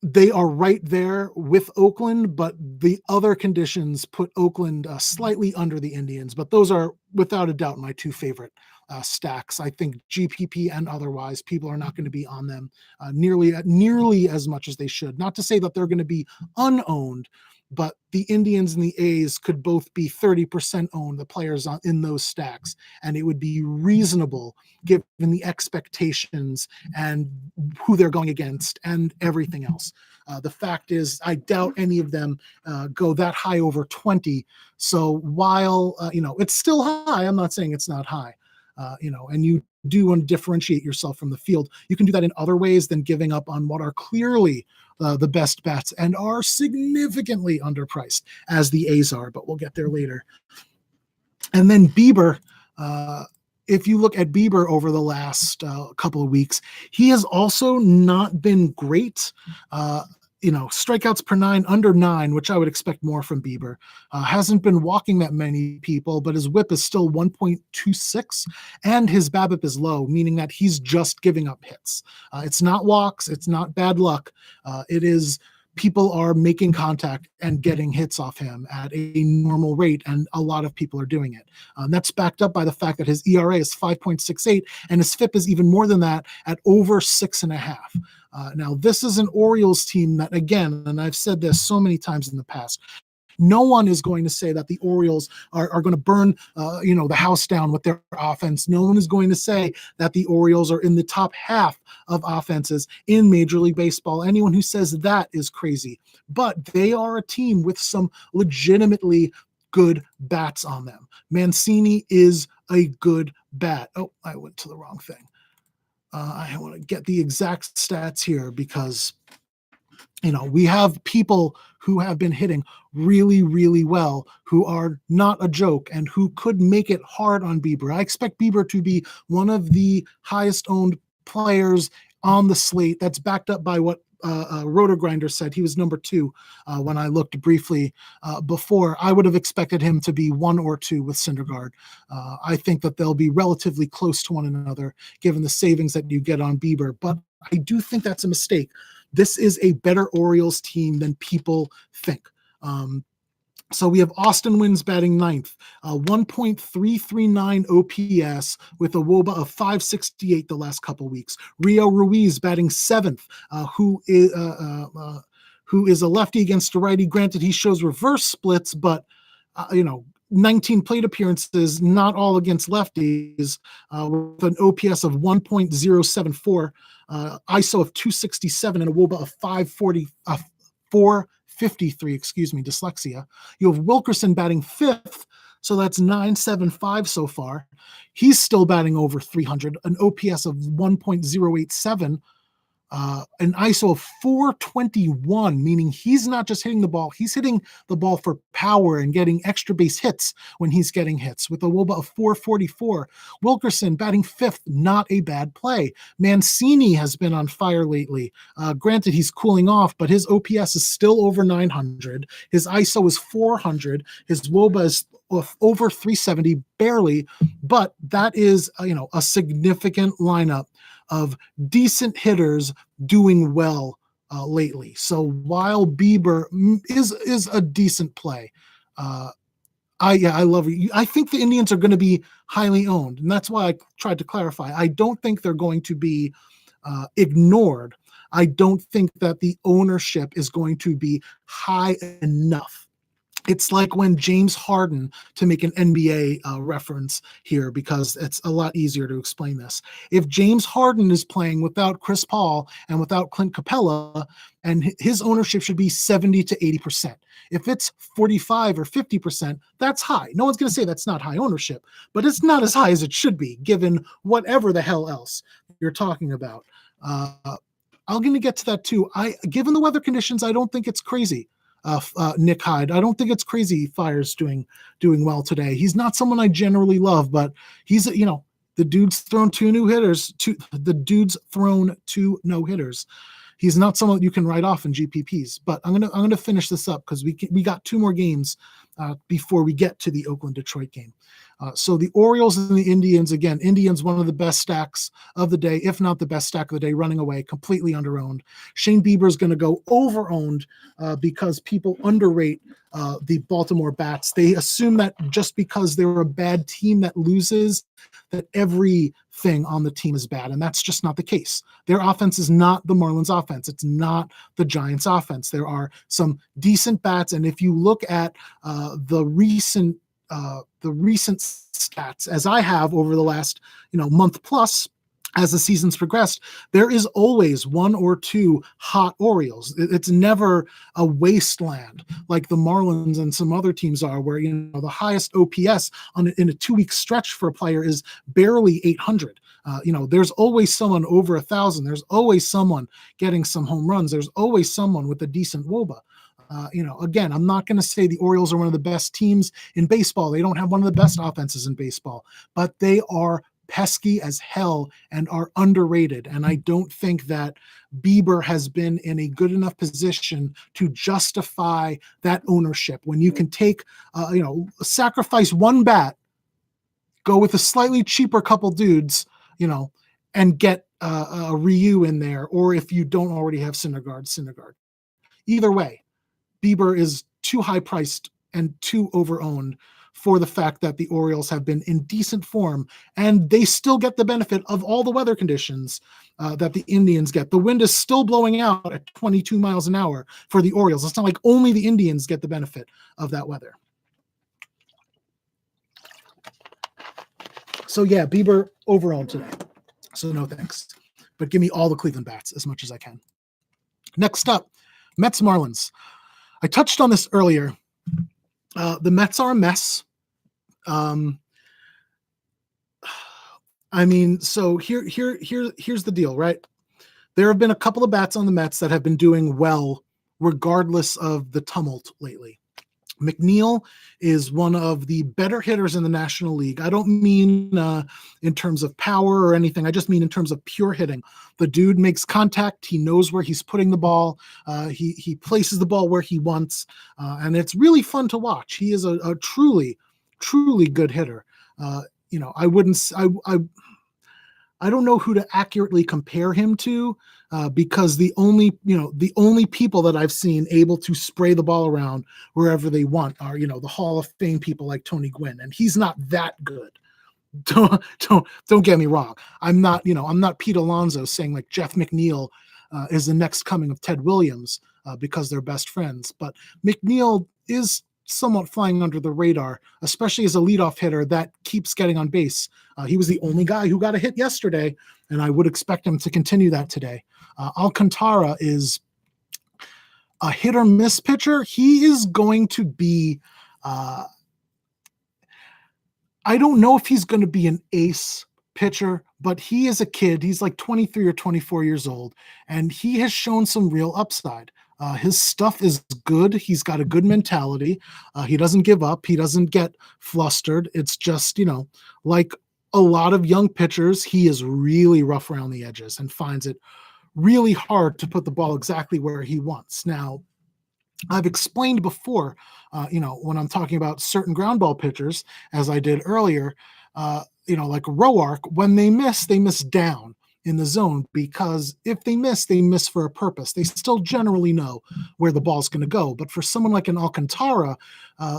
They are right there with Oakland, but the other conditions put Oakland slightly under the Indians. But those are, without a doubt, my two favorite stacks. I think GPP and otherwise, people are not going to be on them nearly as much as they should. Not to say that they're going to be unowned, but the Indians and the A's could both be 30% owned, the players in those stacks, and it would be reasonable given the expectations and who they're going against and everything else. The fact is, I doubt any of them go that high over 20. So while, it's still high, I'm not saying it's not high, and you do want to differentiate yourself from the field. You can do that in other ways than giving up on what are clearly the best bets and are significantly underpriced, as the A's are, but we'll get there later. And then Bieber, if you look at Bieber over the last couple of weeks, he has also not been great. Strikeouts per nine, under 9, which I would expect more from Bieber. Hasn't been walking that many people, but his whip is still 1.26, and his BABIP is low, meaning that he's just giving up hits. It's not walks, it's not bad luck. It is people are making contact and getting hits off him at a normal rate, and a lot of people are doing it. That's backed up by the fact that his ERA is 5.68, and his FIP is even more than that at over 6.5. Now, this is an Orioles team that, again, and I've said this so many times in the past, no one is going to say that the Orioles are going to burn, the house down with their offense. No one is going to say that the Orioles are in the top half of offenses in Major League Baseball. Anyone who says that is crazy. But they are a team with some legitimately good bats on them. Mancini is a good bat. Oh, I went to the wrong thing. I want to get the exact stats here because, we have people who have been hitting really, really well, who are not a joke and who could make it hard on Bieber. I expect Bieber to be one of the highest owned players on the slate. That's backed up by what RotoGrinder said. He was number 2 when I looked briefly before. I would have expected him to be 1 or 2 with Syndergaard. I think that they'll be relatively close to one another given the savings that you get on Bieber, but I do think that's a mistake. This is a better Orioles team than people think. So we have Austin Wynns batting 9th, 1.339 OPS with a WOBA of 568 the last couple weeks. Rio Ruiz batting 7th, who is a lefty against a righty. Granted, he shows reverse splits, but 19 plate appearances, not all against lefties, with an OPS of 1.074, ISO of 267, and a WOBA of 453, dyslexia. You have Wilkerson batting 5th, so that's 975 so far. He's still batting over 300, an OPS of 1.087, an ISO of 421, meaning he's not just hitting the ball, he's hitting the ball for power and getting extra base hits when he's getting hits, with a WOBA of 444. Wilkerson batting 5th, not a bad play. Mancini has been on fire lately. Granted, he's cooling off, but his OPS is still over 900. His ISO is 400. His WOBA is over 370, barely, but that is a significant lineup of decent hitters doing well lately. So while Bieber is a decent play, I love it. I think the Indians are going to be highly owned, and that's why I tried to clarify. I don't think they're going to be ignored. I don't think that the ownership is going to be high enough. It's like when James Harden, to make an NBA reference here, because it's a lot easier to explain this. If James Harden is playing without Chris Paul and without Clint Capella, and his ownership should be 70 to 80%. If it's 45 or 50%, that's high. No one's going to say that's not high ownership, but it's not as high as it should be, given whatever the hell else you're talking about. I'm going to get to that too. Given the weather conditions, I don't think it's crazy. Nick Hyde, I don't think it's crazy Fire's doing well today. He's not someone I generally love, but he's the dude's thrown 2 no-hitters. The dude's thrown 2 no-hitters. He's not someone that you can write off in GPPs. But I'm gonna finish this up because we got 2 more games before we get to the Oakland-Detroit game. So the Orioles and the Indians, again, Indians, one of the best stacks of the day, if not the best stack of the day, running away, completely under-owned. Shane Bieber is going to go over-owned because people underrate the Baltimore Bats. They assume that just because they're a bad team that loses, that everything on the team is bad, and that's just not the case. Their offense is not the Marlins offense. It's not the Giants offense. There are some decent bats, and if you look at the recent stats, as I have over the last month plus, as the season's progressed, there is always 1 or 2 hot Orioles. It's never a wasteland like the Marlins and some other teams are, where the highest OPS in a 2-week stretch for a player is barely 800. There's always someone over 1,000. There's always someone getting some home runs. There's always someone with a decent WOBA. Again, I'm not going to say the Orioles are one of the best teams in baseball. They don't have one of the best offenses in baseball, but they are pesky as hell and are underrated. And I don't think that Bieber has been in a good enough position to justify that ownership. When you can take, sacrifice one bat, go with a slightly cheaper couple dudes, and get a Ryu in there, or if you don't already have Syndergaard. Either way, Bieber is too high priced and too over-owned for the fact that the Orioles have been in decent form, and they still get the benefit of all the weather conditions that the Indians get. The wind is still blowing out at 22 miles an hour for the Orioles. It's not like only the Indians get the benefit of that weather. So yeah, Bieber over-owned today. So no thanks. But give me all the Cleveland bats as much as I can. Next up, Mets Marlins. I touched on this earlier. The Mets are a mess. So here's the deal, right? There have been a couple of bats on the Mets that have been doing well, regardless of the tumult lately. McNeil is one of the better hitters in the National League. I don't mean in terms of power or anything. I just mean in terms of pure hitting. The dude makes contact. He knows where he's putting the ball. He places the ball where he wants, and it's really fun to watch. He is a truly, truly good hitter. I don't know who to accurately compare him to, because the only people that I've seen able to spray the ball around wherever they want are, the Hall of Fame people like Tony Gwynn, and he's not that good. Don't get me wrong. I'm not Pete Alonso saying like Jeff McNeil is the next coming of Ted Williams because they're best friends, but McNeil is somewhat flying under the radar, especially as a leadoff hitter that keeps getting on base. He was the only guy who got a hit yesterday, and I would expect him to continue that today. Alcantara is a hit or miss pitcher. He is going to be, I don't know if he's going to be an ace pitcher, but he is a kid. He's like 23 or 24 years old, and he has shown some real upside. His stuff is good. He's got a good mentality. He doesn't give up. He doesn't get flustered. It's just, like a lot of young pitchers, he is really rough around the edges and finds it really hard to put the ball exactly where he wants. Now, I've explained before, when I'm talking about certain ground ball pitchers, as I did earlier, like Roark, when they miss down in the zone, because if they miss for a purpose. They still generally know where the ball's going to go. But for someone like an Alcantara,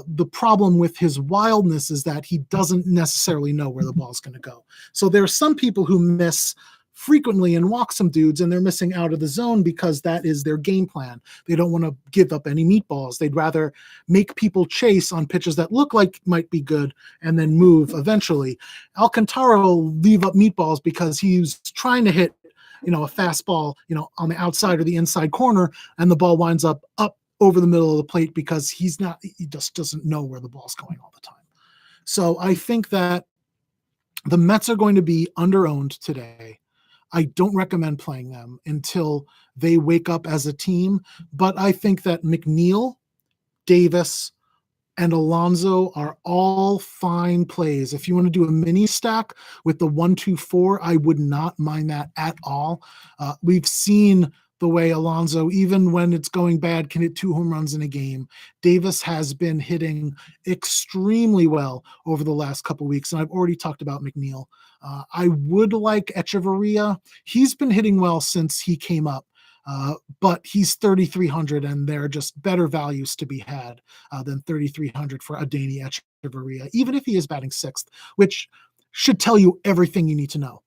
the problem with his wildness is that he doesn't necessarily know where the ball's going to go. So there are some people who miss frequently and walk some dudes, and they're missing out of the zone because that is their game plan. They don't want to give up any meatballs. They'd rather make people chase on pitches that look like might be good and then move eventually. Alcantara will leave up meatballs because he's trying to hit, a fastball, on the outside or the inside corner, and the ball winds up over the middle of the plate because he just doesn't know where the ball's going all the time. So I think that the Mets are going to be under-owned today. I don't recommend playing them until they wake up as a team, but I think that McNeil, Davis, and Alonso are all fine plays. If you want to do a mini stack with the 1-2-4, I would not mind that at all. We've seen the way Alonso, even when it's going bad, can hit 2 home runs in a game. Davis has been hitting extremely well over the last couple weeks, and I've already talked about McNeil. I would like Echeverria. He's been hitting well since he came up. But he's 3,300, and there are just better values to be had than 3,300 for Adeiny Echeverria, even if he is batting sixth, which should tell you everything you need to know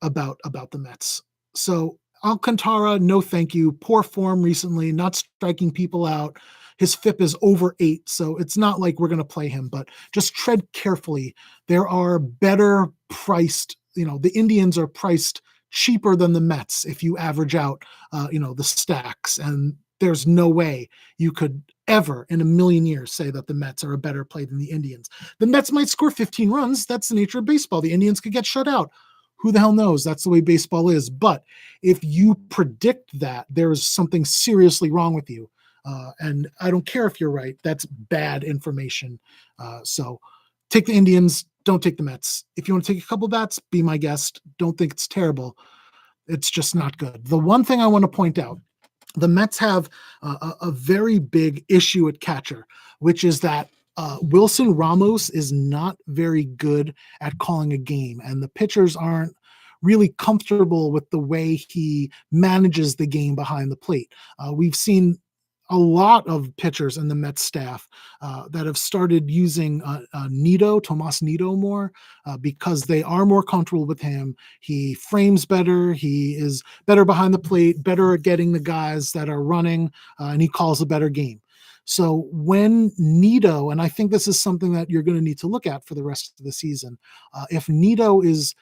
about the Mets. So Alcantara, no thank you. Poor form recently, not striking people out. His FIP is over 8, so it's not like we're going to play him, but just tread carefully. There are better priced, the Indians are priced cheaper than the Mets if you average out, the stacks. And there's no way you could ever in a million years say that the Mets are a better play than the Indians. The Mets might score 15 runs. That's the nature of baseball. The Indians could get shut out. Who the hell knows? That's the way baseball is. But if you predict that, there's something seriously wrong with you. And I don't care if you're right. That's bad information. So take the Indians. Don't take the Mets. If you want to take a couple bats, be my guest. Don't think it's terrible. It's just not good. The one thing I want to point out, the Mets have a very big issue at catcher, which is that Wilson Ramos is not very good at calling a game, and the pitchers aren't really comfortable with the way he manages the game behind the plate. We've seen a lot of pitchers in the Mets staff that have started using Tomas Nido more because they are more comfortable with him. He frames better. He is better behind the plate, better at getting the guys that are running, and he calls a better game. So when Nido, and I think this is something that you're going to need to look at for the rest of the season, if Nido is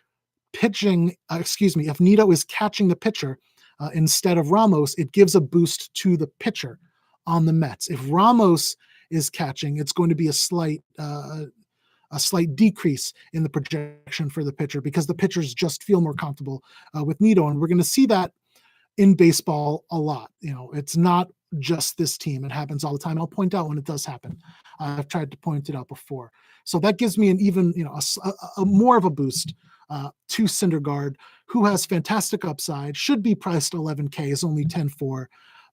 if Nido is catching the pitcher instead of Ramos, it gives a boost to the pitcher on the Mets. If Ramos is catching, it's going to be a slight decrease in the projection for the pitcher because the pitchers just feel more comfortable with Nido, and we're going to see that in baseball a lot. It's not just this team. It happens all the time. I'll point out when it does happen. I've tried to point it out before. So that gives me an even, a more of a boost to Syndergaard, who has fantastic upside, should be priced 11K, is only 10.4.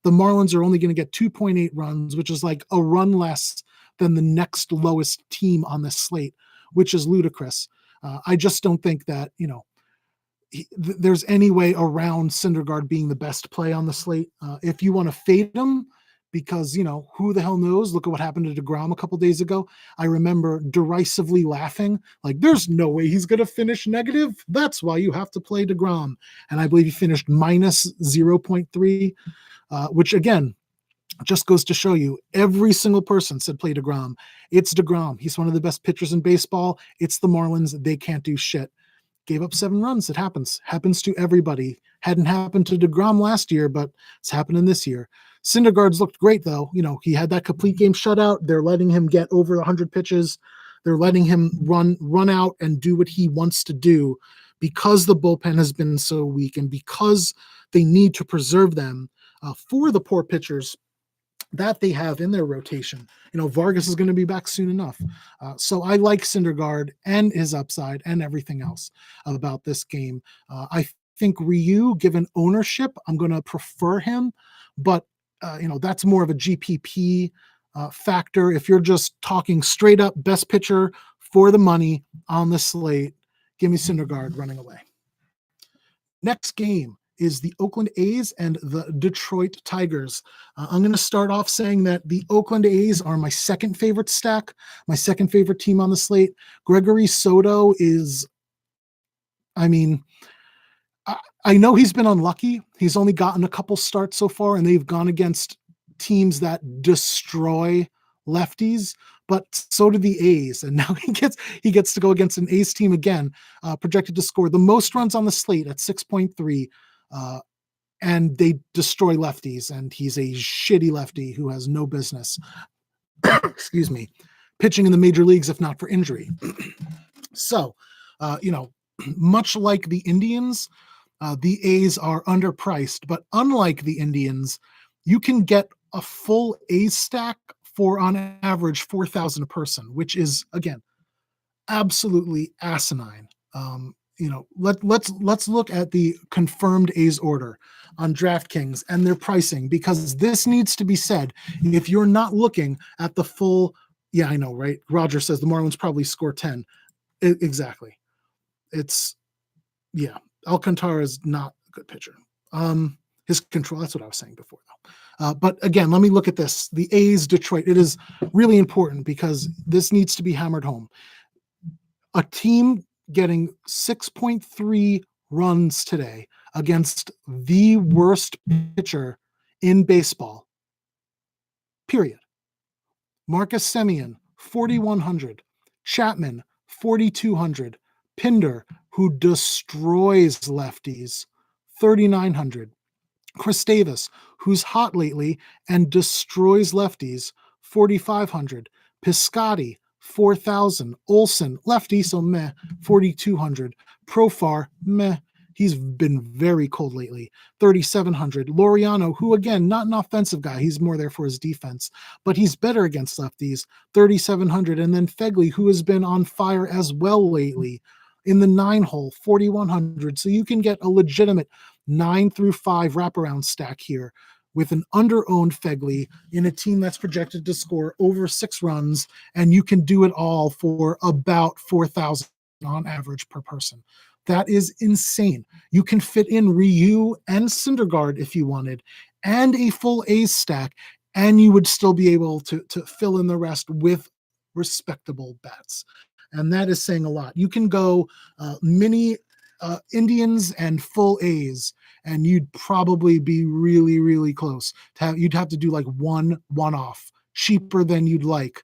The Marlins are only going to get 2.8 runs, which is like a run less than the next lowest team on this slate, which is ludicrous. I just don't think that, there's any way around Syndergaard being the best play on the slate. If you want to fade him, because, who the hell knows? Look at what happened to DeGrom a couple days ago. I remember derisively laughing, like, there's no way he's going to finish negative. That's why you have to play DeGrom. And I believe he finished minus 0.3. Which again, just goes to show you every single person said play DeGrom. It's DeGrom. He's one of the best pitchers in baseball. It's the Marlins. They can't do shit. Gave up 7 runs. It happens. Happens to everybody. Hadn't happened to DeGrom last year, but it's happening this year. Syndergaard's looked great, though. He had that complete game shutout. They're letting him get over 100 pitches. They're letting him run out and do what he wants to do because the bullpen has been so weak and because they need to preserve them for the poor pitchers that they have in their rotation. Vargas is going to be back soon enough. So I like Syndergaard and his upside and everything else about this game. I think Ryu, given ownership, I'm going to prefer him, but that's more of a GPP factor. If you're just talking straight up best pitcher for the money on the slate, give me Syndergaard running away. Next game is the Oakland A's and the Detroit Tigers. I'm going to start off saying that the Oakland A's are my second favorite stack, my second favorite team on the slate. Gregory Soto is, I know he's been unlucky. He's only gotten a couple starts so far, and they've gone against teams that destroy lefties, but so do the A's. And now he gets to go against an A's team again, projected to score the most runs on the slate at 6.3. And they destroy lefties, and he's a shitty lefty who has no business, excuse me, pitching in the major leagues if not for injury. So, much like the Indians, the A's are underpriced, but unlike the Indians, you can get a full A's stack for on average $4,000 a person, which is, again, absolutely asinine. let's look at the confirmed A's order on DraftKings and their pricing, because this needs to be said. If you're not looking at the full, yeah, I know, right? Roger says the Marlins probably score 10. Exactly. It's, yeah, Alcantara is not a good pitcher. His control, that's what I was saying before, though. But again, let me look at this. The A's Detroit. It is really important because this needs to be hammered home. A team getting 6.3 runs today against the worst pitcher in baseball, period. Marcus Semien, 4,100. Chapman, 4,200. Pinder, who destroys lefties, 3,900. Chris Davis, who's hot lately and destroys lefties, 4,500. Piscotty, 4,000. Olsen, lefty, so meh, 4,200. Profar, meh. He's been very cold lately, 3,700. Laureano, who again, not an offensive guy, he's more there for his defense, but he's better against lefties, 3,700. And then Fegley, who has been on fire as well lately, in the 9-hole, 4,100. So you can get a legitimate 9 through 5 wraparound stack here with an under-owned Fegley in a team that's projected to score over 6 runs, and you can do it all for about 4,000 on average per person. That is insane. You can fit in Ryu and Syndergaard if you wanted, and a full A's stack, and you would still be able to fill in the rest with respectable bats. And that is saying a lot. You can go mini Indians and full A's, and you'd probably be really, really close. You'd have to do like one-off, cheaper than you'd like,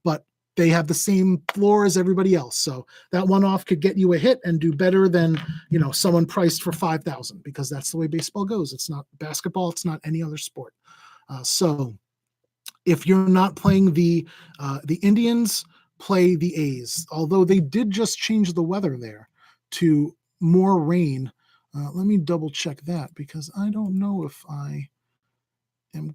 but they have the same floor as everybody else. So that one-off could get you a hit and do better than someone priced for 5,000, because that's the way baseball goes. It's not basketball. It's not any other sport. So if you're not playing the Indians, play the A's, although they did just change the weather there to more rain. Let me double check that, because I don't know if I am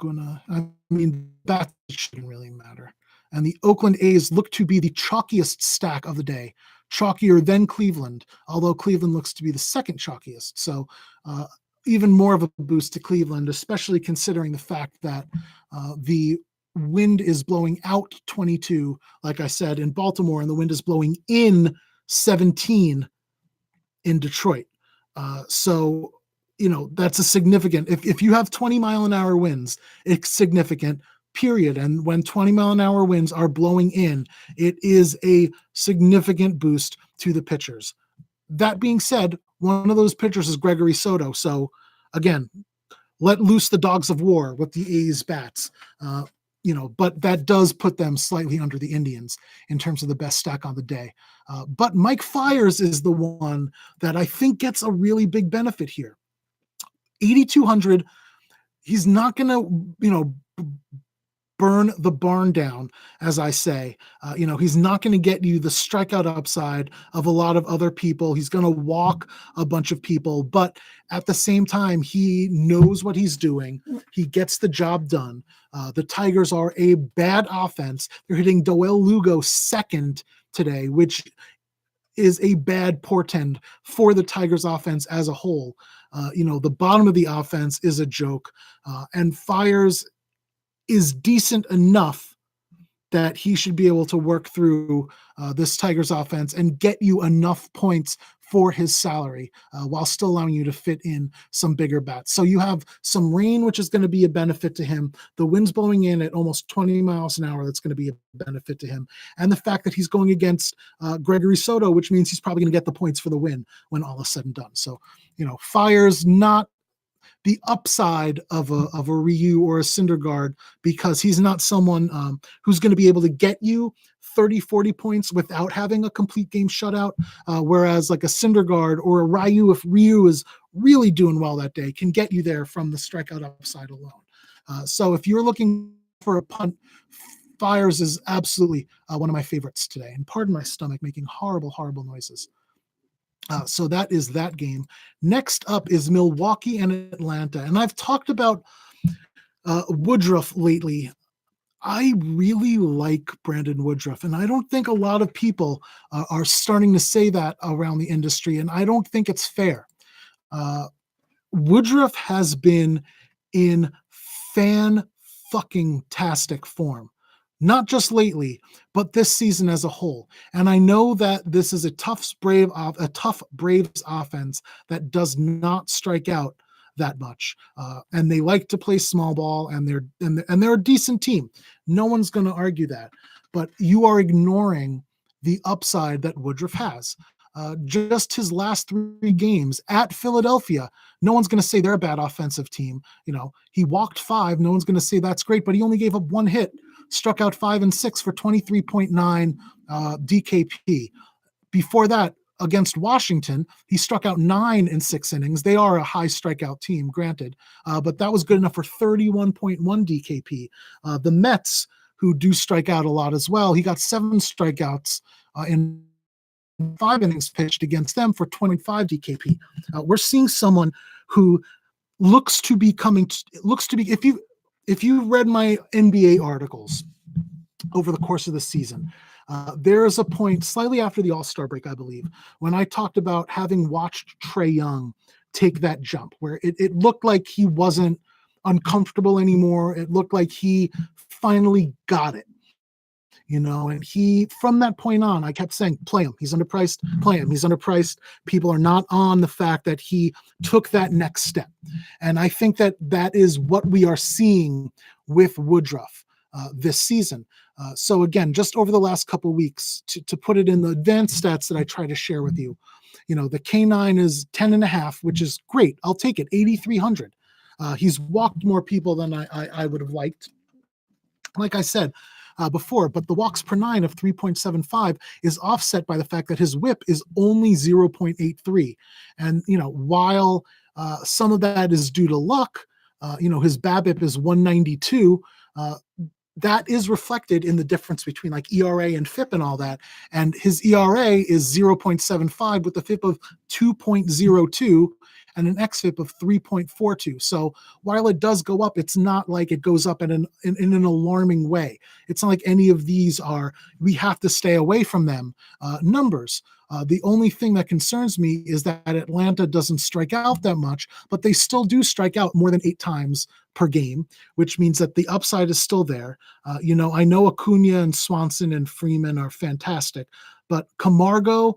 that shouldn't really matter. And the Oakland A's look to be the chalkiest stack of the day, chalkier than Cleveland, although Cleveland looks to be the second chalkiest. So even more of a boost to Cleveland, especially considering the fact that the wind is blowing out 22, like I said, in Baltimore, and the wind is blowing in 17 in Detroit. So, that's a significant, if you have 20-mile-an-hour winds, it's significant, period. And when 20-mile-an-hour winds are blowing in, it is a significant boost to the pitchers. That being said, one of those pitchers is Gregory Soto. So again, let loose the dogs of war with the A's bats. But that does put them slightly under the Indians in terms of the best stack on the day. But Mike Fiers is the one that I think gets a really big benefit here. 8,200. He's not going to, burn the barn down, as I say. He's not going to get you the strikeout upside of a lot of other people. He's going to walk a bunch of people, but at the same time, he knows what he's doing. He gets the job done. The Tigers are a bad offense. They're hitting Doel Lugo second today, which is a bad portend for the Tigers offense as a whole. The bottom of the offense is a joke, and Fiers is decent enough that he should be able to work through this Tigers offense and get you enough points for his salary while still allowing you to fit in some bigger bats. So you have some rain, which is going to be a benefit to him. The wind's blowing in at almost 20 miles an hour. That's going to be a benefit to him. And the fact that he's going against Gregory Soto, which means he's probably going to get the points for the win when all is said and done. So, Fiers not the upside of a Ryu or a Syndergaard, because he's not someone who's going to be able to get you 30, 40 points without having a complete game shutout. Whereas like a Syndergaard or a Ryu, if Ryu is really doing well that day, can get you there from the strikeout upside alone. So if you're looking for a punt, Fiers is absolutely one of my favorites today. And pardon my stomach making horrible, horrible noises. So that is that game. Next up is Milwaukee and Atlanta. And I've talked about Woodruff lately. I really like Brandon Woodruff, and I don't think a lot of people are starting to say that around the industry, and I don't think it's fair. Uh, Woodruff has been in fan fucking tastic form, not just lately, but this season as a whole. And I know that this is a tough Braves offense that does not strike out that much, and they like to play small ball, and they're a decent team. No one's going to argue that, but you are ignoring the upside that Woodruff has. Just his last 3 games at Philadelphia, no one's going to say they're a bad offensive team. He walked 5. No one's going to say that's great, but he only gave up 1 hit, struck out 5 and 6 for 23.9 DKP. Before that, against Washington, he struck out 9 in 6 innings. They are a high strikeout team, granted, but that was good enough for 31.1 DKP. The Mets, who do strike out a lot as well, he got 7 strikeouts in 5 innings pitched against them for 25 DKP. We're seeing someone who looks to be if you read my NBA articles over the course of the season, there is a point slightly after the All-Star break, I believe, when I talked about having watched Trae Young take that jump where it looked like he wasn't uncomfortable anymore. It looked like he finally got it. And he, from that point on, I kept saying, play him. He's underpriced. Play him. He's underpriced. People are not on the fact that he took that next step. And I think that is what we are seeing with Woodruff this season. So again, just over the last couple of weeks, to put it in the advanced stats that I try to share with you, the K9 is 10.5, which is great. I'll take it. 8,300. He's walked more people than I would have liked. Like I said before, but the walks per 9 of 3.75 is offset by the fact that his whip is only 0.83. And, while some of that is due to luck, his BABIP is 192. That is reflected in the difference between like ERA and FIP and all that. And his ERA is 0.75 with a FIP of 2.02 and an XFIP of 3.42. So while it does go up, it's not like it goes up in an alarming way. It's not like any of these we have to stay away from them numbers. The only thing that concerns me is that Atlanta doesn't strike out that much, but they still do strike out more than 8 times per game, which means that the upside is still there. I know Acuna and Swanson and Freeman are fantastic, but Camargo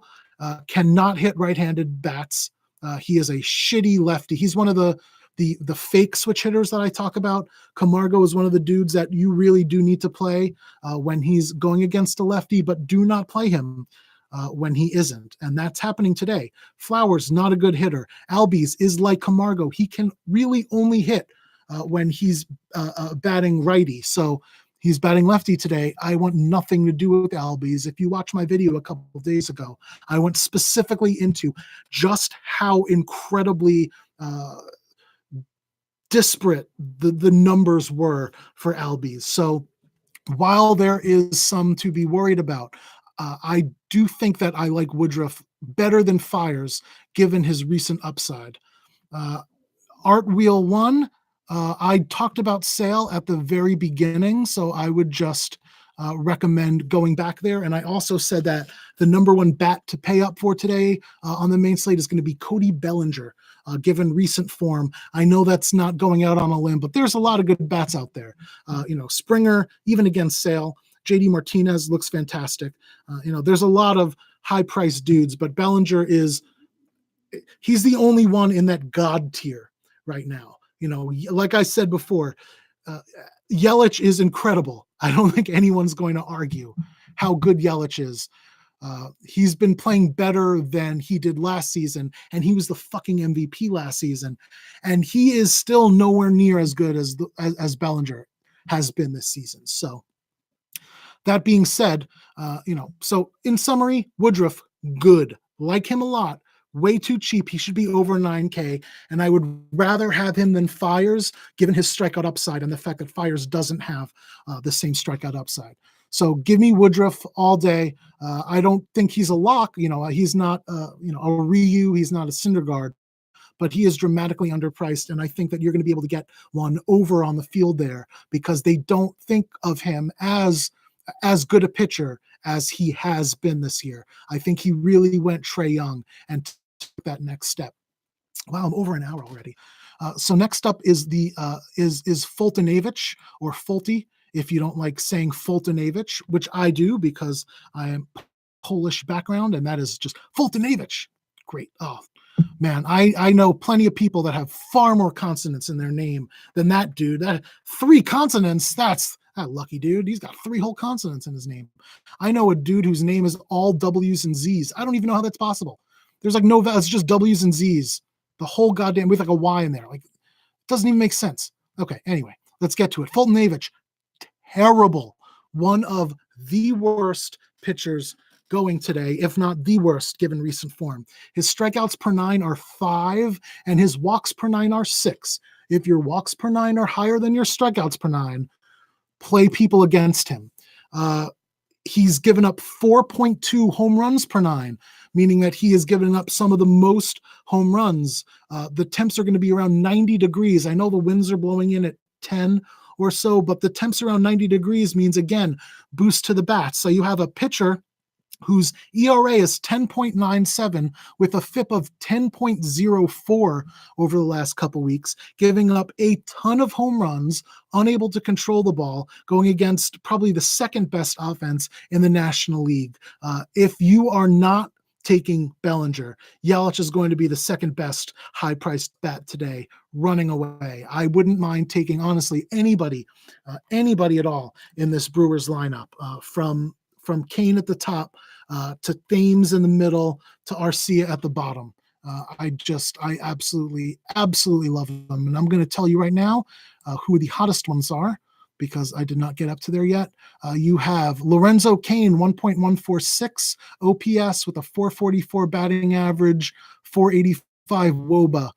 cannot hit right-handed bats. He is a shitty lefty. He's one of the fake switch hitters that I talk about. Camargo is one of the dudes that you really do need to play when he's going against a lefty, but do not play him when he isn't. And that's happening today. Flowers, not a good hitter. Albies is like Camargo. He can really only hit when he's batting righty. So he's batting lefty today. I want nothing to do with Albies. If you watch my video a couple of days ago, I went specifically into just how incredibly disparate the numbers were for Albies. So while there is some to be worried about, I do think that I like Woodruff better than Fires, given his recent upside. Art Wheel 1, I talked about Sale at the very beginning, so I would just recommend going back there. And I also said that the number 1 bat to pay up for today on the main slate is going to be Cody Bellinger, given recent form. I know that's not going out on a limb, but there's a lot of good bats out there. Springer, even against Sale. JD Martinez looks fantastic. There's a lot of high-priced dudes, but Bellinger he's the only one in that God tier right now. Like I said before, Yelich is incredible. I don't think anyone's going to argue how good Yelich is. He's been playing better than he did last season, and he was the fucking MVP last season. And he is still nowhere near as good as Bellinger has been this season. So that being said, so in summary, Woodruff, good. Like him a lot. Way too cheap. He should be over 9K, and I would rather have him than Fires, given his strikeout upside and the fact that Fires doesn't have the same strikeout upside. So give me Woodruff all day. I don't think he's a lock. He's not, a Ryu. He's not a Syndergaard, but he is dramatically underpriced. And I think that you're going to be able to get one over on the field there because they don't think of him as good a pitcher as he has been this year. I think he really went Trae Young and took that next step. Wow, I'm over an hour already. So next up is Fultonavich, or Fulty, if you don't like saying Fultonavich, which I do because I am Polish background, and that is just Fultonavich. Great. Oh man, I know plenty of people that have far more consonants in their name than that dude. That 3 consonants, that's that lucky dude. He's got 3 whole consonants in his name. I know a dude whose name is all W's and Z's. I don't even know how that's possible. There's like no, it's just W's and Z's. The whole goddamn, with like a Y in there. Like, it doesn't even make sense. Okay, anyway, let's get to it. Fultonavich, terrible. One of the worst pitchers going today, if not the worst, given recent form. His strikeouts per 9 are 5, and his walks per 9 are 6. If your walks per 9 are higher than your strikeouts per 9, play people against him. He's given up 4.2 home runs per 9, meaning that he has given up some of the most home runs. The temps are going to be around 90 degrees. I know the winds are blowing in at 10 or so, but the temps around 90 degrees means, again, boost to the bat. So you have a pitcher whose ERA is 10.97 with a FIP of 10.04 over the last couple weeks, giving up a ton of home runs, unable to control the ball, going against probably the second best offense in the National League. If you are not taking Bellinger, Yelich is going to be the second best high-priced bat today, running away. I wouldn't mind taking, honestly, anybody at all in this Brewers lineup, from Kane at the top to Thames in the middle to Arcia at the bottom. I absolutely love them. And I'm going to tell you right now who the hottest ones are, because I did not get up to there yet. You have Lorenzo Cain, 1.146 OPS with a 444 batting average, 485 WOBA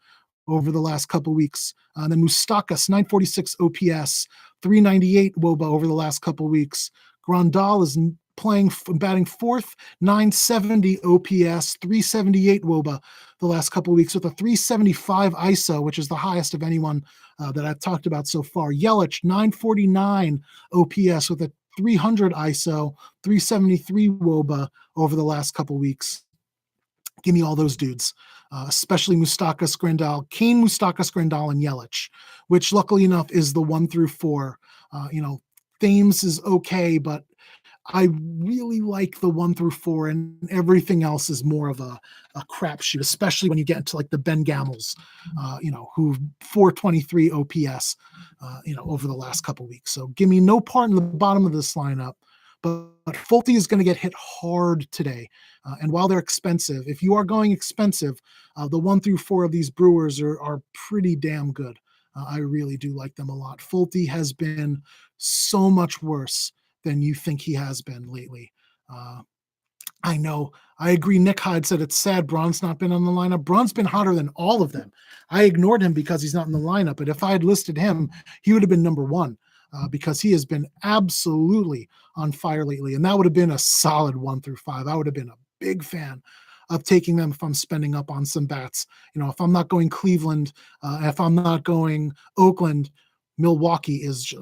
over the last couple weeks. And then Moustakas, 946 OPS, 398 WOBA over the last couple weeks. Grandal is batting 4th, 970 OPS, 378 WOBA the last couple of weeks with a 375 ISO, which is the highest of anyone that I've talked about so far. Yelich, 949 OPS with a 300 ISO, 373 WOBA over the last couple of weeks. Give me all those dudes, especially Moustakas, Grandal, Kane, Moustakas, Grandal, and Yelich, which luckily enough is the 1 through 4. Thames is okay, but I really like the 1 through 4, and everything else is more of a crapshoot, especially when you get into like the Ben Gammels, who 423 OPS, over the last couple of weeks. So give me no part in the bottom of this lineup, but Fulte is going to get hit hard today. And while they're expensive, if you are going expensive, the 1 through 4 of these Brewers are pretty damn good. I really do like them a lot. Fulte has been so much worse than you think he has been lately. I know. I agree. Nick Hyde said it's sad Braun's not been on the lineup. Braun's been hotter than all of them. I ignored him because he's not in the lineup, but if I had listed him, he would have been number 1 because he has been absolutely on fire lately. And that would have been a solid 1 through 5. I would have been a big fan of taking them if I'm spending up on some bats. If I'm not going Cleveland, if I'm not going Oakland, Milwaukee is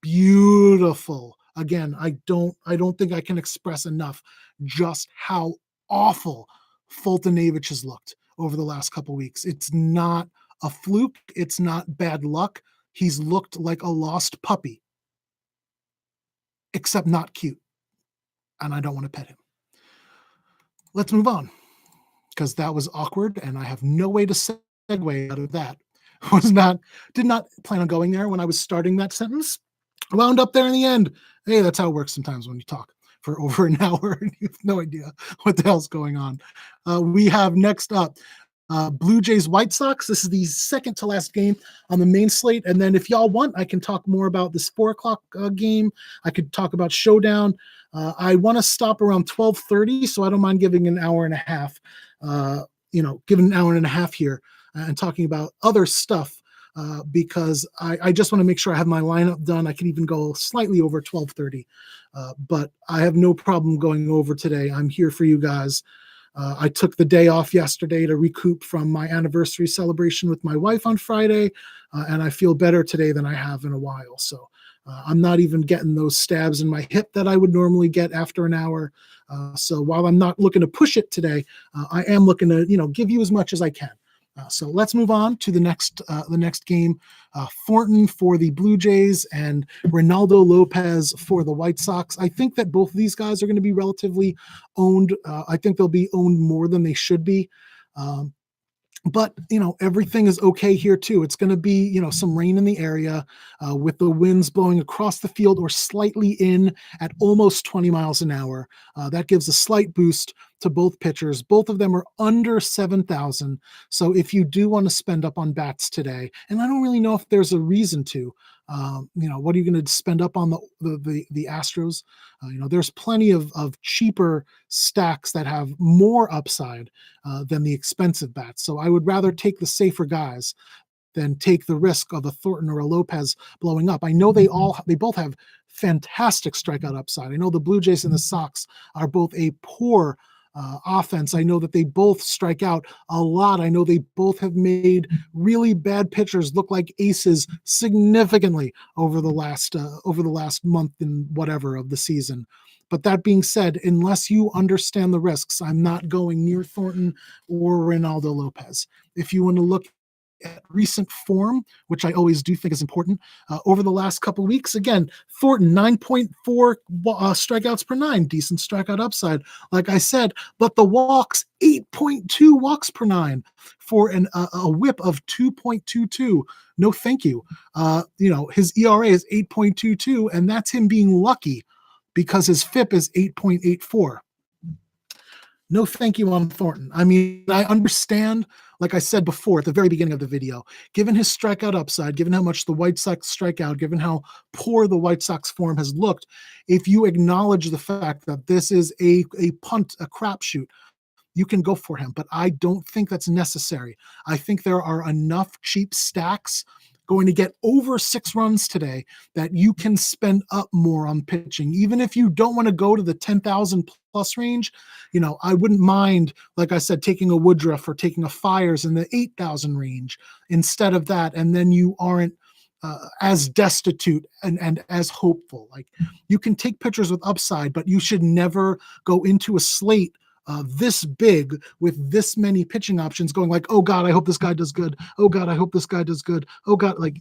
beautiful. Again, I don't think I can express enough just how awful Fultonavich has looked over the last couple of weeks. It's not a fluke. It's not bad luck. He's looked like a lost puppy, except not cute. And I don't want to pet him. Let's move on, because that was awkward, and I have no way to segue out of that. Did not plan on going there when I was starting that sentence. Wound up there in the end. Hey, that's how it works sometimes when you talk for over an hour and you have no idea what the hell's going on. We have next up Blue Jays White Sox. This is the second to last game on the main slate. And then if y'all want, I can talk more about this 4 o'clock game. I could talk about Showdown. I want to stop around 12:30, so I don't mind giving an hour and a half, giving an hour and a half here and talking about other stuff. Because I just want to make sure I have my lineup done. I can even go slightly over 12:30, but I have no problem going over today. I'm here for you guys. I took the day off yesterday to recoup from my anniversary celebration with my wife on Friday, and I feel better today than I have in a while. So I'm not even getting those stabs in my hip that I would normally get after an hour. So while I'm not looking to push it today, I am looking to give you as much as I can. So let's move on to the next game. Thornton for the Blue Jays and Reynaldo Lopez for the White Sox. I think that both of these guys are going to be relatively owned. I think they'll be owned more than they should be. But everything is okay here too. It's going to be some rain in the area with the winds blowing across the field or slightly in at almost 20 miles an hour. That gives a slight boost to both pitchers. Both of them are under 7,000. So if you do want to spend up on bats today, and I don't really know if there's a reason to, what are you going to spend up on the Astros? There's plenty of cheaper stacks that have more upside than the expensive bats. So I would rather take the safer guys than take the risk of a Thornton or a Lopez blowing up. I know they both have fantastic strikeout upside. I know the Blue Jays and the Sox are both a poor offense. I know that they both strike out a lot. I know they both have made really bad pitchers look like aces significantly over the last month and whatever of the season. But that being said, unless you understand the risks, I'm not going near Thornton or Reynaldo Lopez. If you want to look at recent form, which I always do think is important, over the last couple of weeks, again, Thornton 9.4 strikeouts per nine, decent strikeout upside, like I said, but the walks 8.2 walks per nine for a whip of 2.22. No, thank you. His ERA is 8.22, and that's him being lucky because his FIP is 8.84. No, thank you on Thornton. I mean, I understand, like I said before at the very beginning of the video, given his strikeout upside, given how much the White Sox strike out, given how poor the White Sox form has looked, if you acknowledge the fact that this is a punt, a crapshoot, you can go for him. But I don't think that's necessary. I think there are enough cheap stacks going to get over 6 runs today that you can spend up more on pitching. Even if you don't want to go to the 10,000 plus range, I wouldn't mind, like I said, taking a Woodruff or taking a Fires in the 8,000 range instead of that. And then you aren't as destitute and as hopeful. Like, you can take pitchers with upside, but you should never go into a slate this big with this many pitching options going like, oh God, I hope this guy does good. Oh God, I hope this guy does good. Oh God, like,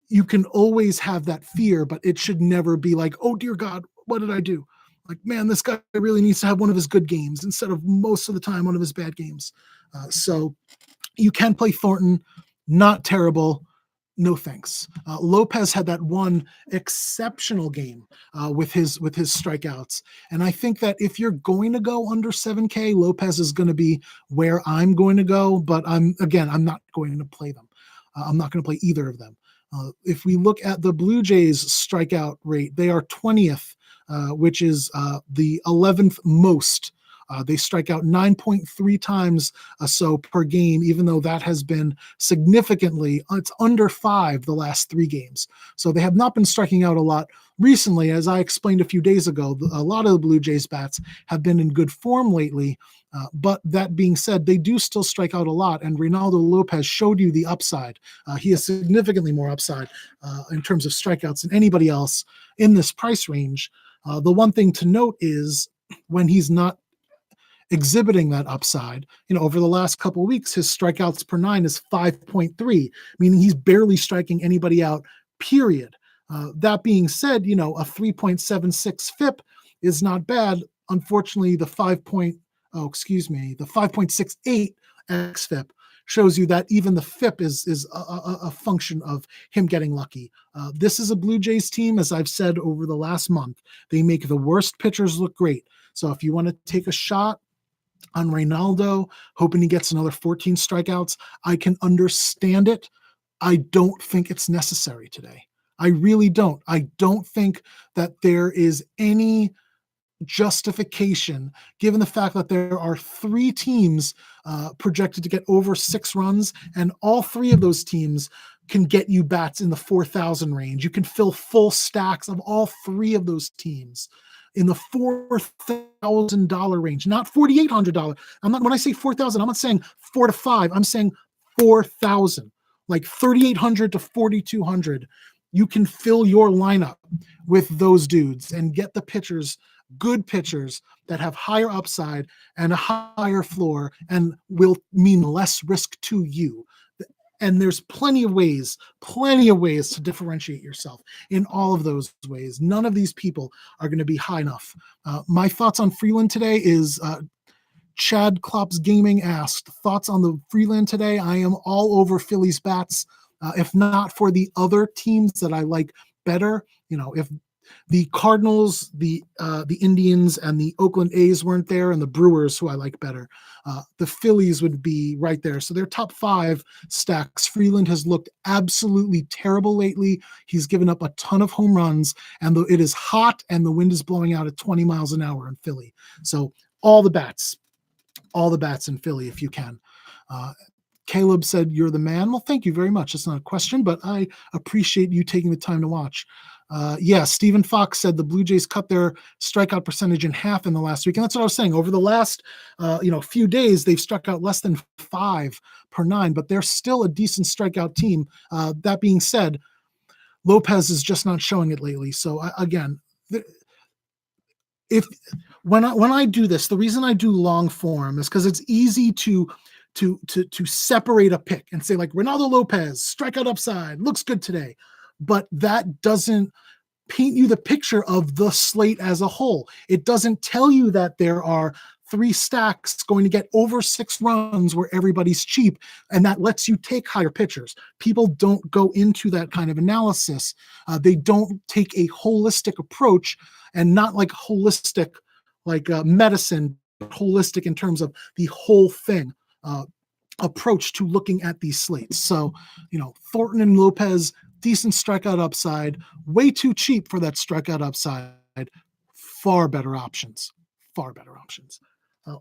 you can always have that fear, but it should never be like, oh dear God, what did I do? Like, man, this guy really needs to have one of his good games instead of most of the time one of his bad games. So you can play Thornton, not terrible. No thanks. Lopez had that one exceptional game with his strikeouts, and I think that if you're going to go under 7K, Lopez is going to be where I'm going to go. But I'm not going to play them. I'm not going to play either of them. If we look at the Blue Jays strikeout rate, they are 20th, which is the 11th most. They strike out 9.3 times so per game, even though that has been significantly, it's under 5 the last 3 games. So they have not been striking out a lot recently. As I explained a few days ago, a lot of the Blue Jays bats have been in good form lately. But that being said, they do still strike out a lot, and Reynaldo Lopez showed you the upside. He has significantly more upside in terms of strikeouts than anybody else in this price range. The one thing to note is when he's not exhibiting that upside, over the last couple of weeks, his strikeouts per nine is 5.3, meaning he's barely striking anybody out, period. That being said, a 3.76 FIP is not bad. Unfortunately, the 5.68 xFIP shows you that even the FIP is a function of him getting lucky. This is a Blue Jays team, as I've said over the last month. They make the worst pitchers look great. So if you want to take a shot on Reynaldo, hoping he gets another 14 strikeouts, I can understand it. I don't think it's necessary today. I really don't. I don't think that there is any justification, given the fact that there are 3 teams projected to get over 6 runs, and all 3 of those teams can get you bats in the 4,000 range. You can fill full stacks of all 3 of those teams. in the $4,000 range, not $4,800. I'm not, when I say 4,000, I'm not saying 4 to 5. I'm saying 4,000, like 3,800 to 4,200. You can fill your lineup with those dudes and get the pitchers, good pitchers that have higher upside and a higher floor and will mean less risk to you. And there's plenty of ways to differentiate yourself in all of those ways. None of these people are going to be high enough. My thoughts on Freeland today is Chad Klops Gaming asked, thoughts on the Freeland today? I am all over Phillies bats. If not for the other teams that I like better, if the Cardinals, the Indians, and the Oakland A's weren't there, and the Brewers, who I like better, the Phillies would be right there. So their top 5 stacks. Freeland has looked absolutely terrible lately. He's given up a ton of home runs, and it is hot, and the wind is blowing out at 20 miles an hour in Philly. So all the bats in Philly if you can. Caleb said, "You're the man." Well, thank you very much. It's not a question, but I appreciate you taking the time to watch. Yeah, Stephen Fox said the Blue Jays cut their strikeout percentage in half in the last week. And that's what I was saying. Over the last few days, they've struck out less than 5 per 9, but they're still a decent strikeout team. That being said, Lopez is just not showing it lately. So again, when I do this, the reason I do long form is because it's easy to separate a pick and say, like, Ronaldo Lopez, strikeout upside, looks good today. But that doesn't paint you the picture of the slate as a whole. It doesn't tell you that there are 3 stacks going to get over 6 runs where everybody's cheap, and that lets you take higher pitchers. People don't go into that kind of analysis. They don't take a holistic approach, and not like holistic like medicine, but holistic in terms of the whole thing approach to looking at these slates. So, Thornton and Lopez, decent strikeout upside, way too cheap for that strikeout upside. Far better options.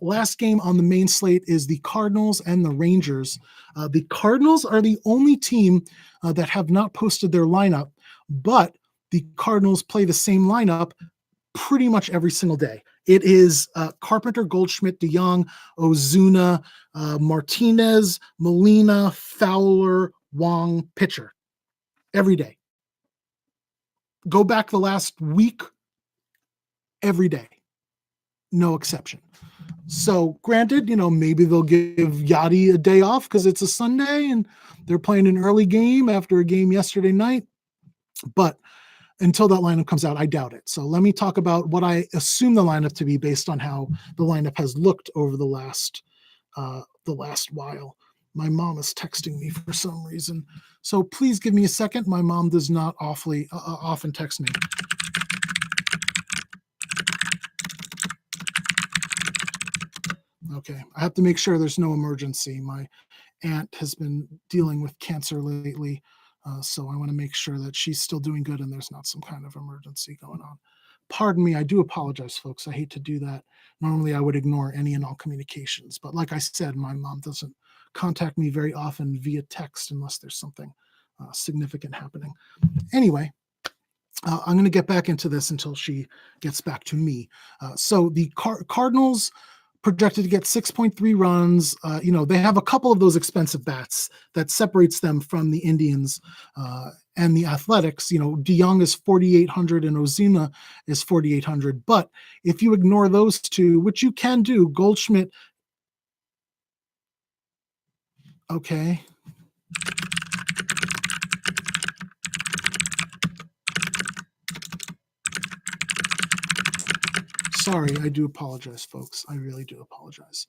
Last game on the main slate is the Cardinals and the Rangers. The Cardinals are the only team that have not posted their lineup, but the Cardinals play the same lineup pretty much every single day. It is Carpenter, Goldschmidt, DeYoung, Ozuna, Martinez, Molina, Fowler, Wong, pitcher. Every day. Go back the last week, every day. No exception. So granted, maybe they'll give Yachty a day off because it's a Sunday and they're playing an early game after a game yesterday night. But until that lineup comes out, I doubt it. So let me talk about what I assume the lineup to be based on how the lineup has looked over the last while. My mom is texting me for some reason. So please give me a second. My mom does not often text me. Okay, I have to make sure there's no emergency. My aunt has been dealing with cancer lately, so I want to make sure that she's still doing good and there's not some kind of emergency going on. Pardon me, I do apologize, folks. I hate to do that. Normally, I would ignore any and all communications, but like I said, my mom doesn't contact me very often via text unless there's something significant happening. Anyway, I'm going to get back into this until she gets back to me. So the Cardinals projected to get 6.3 runs. They have a couple of those expensive bats that separates them from the Indians and the Athletics. DeYoung is 4,800 and Ozuna is 4,800. But if you ignore those two, which you can do, Goldschmidt. Okay. Sorry, I do apologize, folks. I really do apologize.